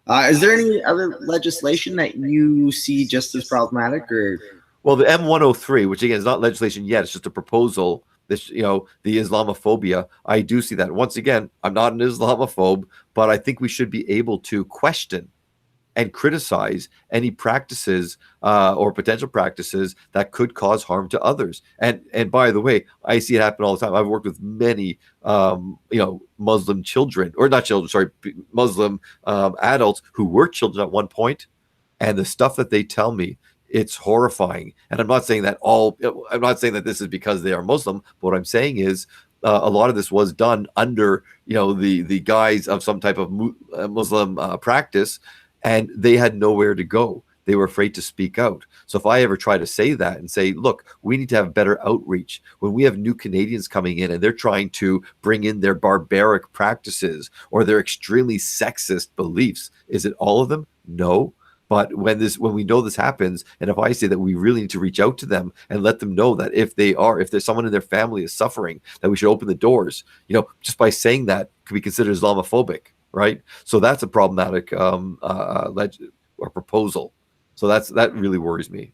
Is there any other legislation that you see just as problematic, or? Well, the M103, which again is not legislation yet, it's just a proposal. This, the Islamophobia, I do see that. Once again, I'm not an Islamophobe, but I think we should be able to question and criticize any practices or potential practices that could cause harm to others. And by the way, I see it happen all the time. I've worked with many, Muslim children, or not children, sorry, Muslim adults who were children at one point, and the stuff that they tell me, it's horrifying. And I'm not saying that this is because they are Muslim, but what I'm saying is a lot of this was done under, the guise of some type of Muslim practice, and they had nowhere to go. They were afraid to speak out. So if I ever try to say that and say, look, we need to have better outreach. When we have new Canadians coming in and they're trying to bring in their barbaric practices or their extremely sexist beliefs, is it all of them? No. But when we know this happens, and if I say that we really need to reach out to them and let them know that if there's someone in their family is suffering, that we should open the doors, just by saying that could be considered Islamophobic, right? So that's a problematic or proposal. So that really worries me.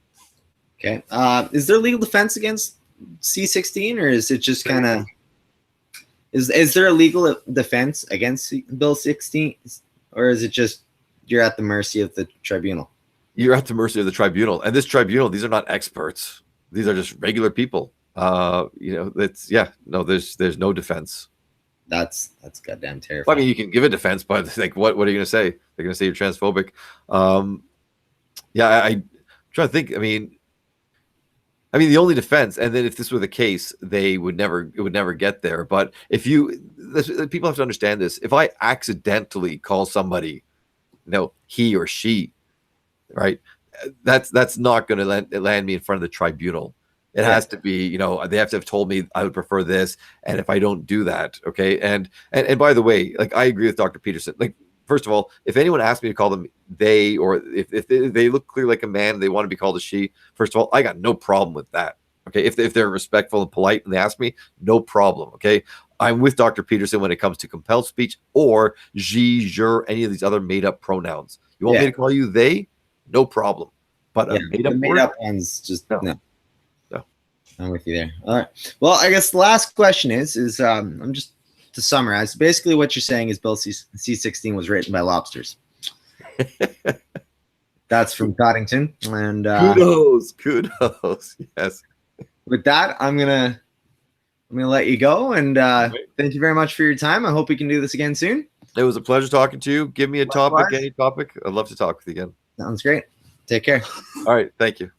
Okay. Is there legal defense against C-16, or is it just kind of is there a legal defense against Bill 16, or is it just you're at the mercy of the tribunal? You're at the mercy of the tribunal, and this tribunal, these are not experts. These are just regular people. There's no defense. That's goddamn terrifying. I mean, you can give a defense, but like, what are you going to say? They're going to say you're transphobic. I'm trying to think. I mean, the only defense, and then if this were the case, it would never get there. But people have to understand this. If I accidentally call somebody, he or she, right? That's not going to land me in front of the tribunal. It has to be, they have to have told me I would prefer this, and if I don't do that, okay. And by the way, like, I agree with Dr. Peterson. Like, first of all, if anyone asks me to call them they, or if they look clear like a man, they want to be called a she, first of all, I got no problem with that. Okay, if they're respectful and polite and they ask me, no problem. Okay, I'm with Dr. Peterson when it comes to compelled speech or je, jure, any of these other made up pronouns. You want me to call you they? No problem. But a made up ones, just no. I'm with you there. All right. Well, I guess the last question is I'm just to summarize. Basically, what you're saying is Bill C-16 was written by lobsters. That's from Coddington. And kudos. Yes. With that, I'm gonna let you go. And thank you very much for your time. I hope we can do this again soon. It was a pleasure talking to you. Give me a topic, any topic. I'd love to talk with you again. Sounds great. Take care. All right. Thank you.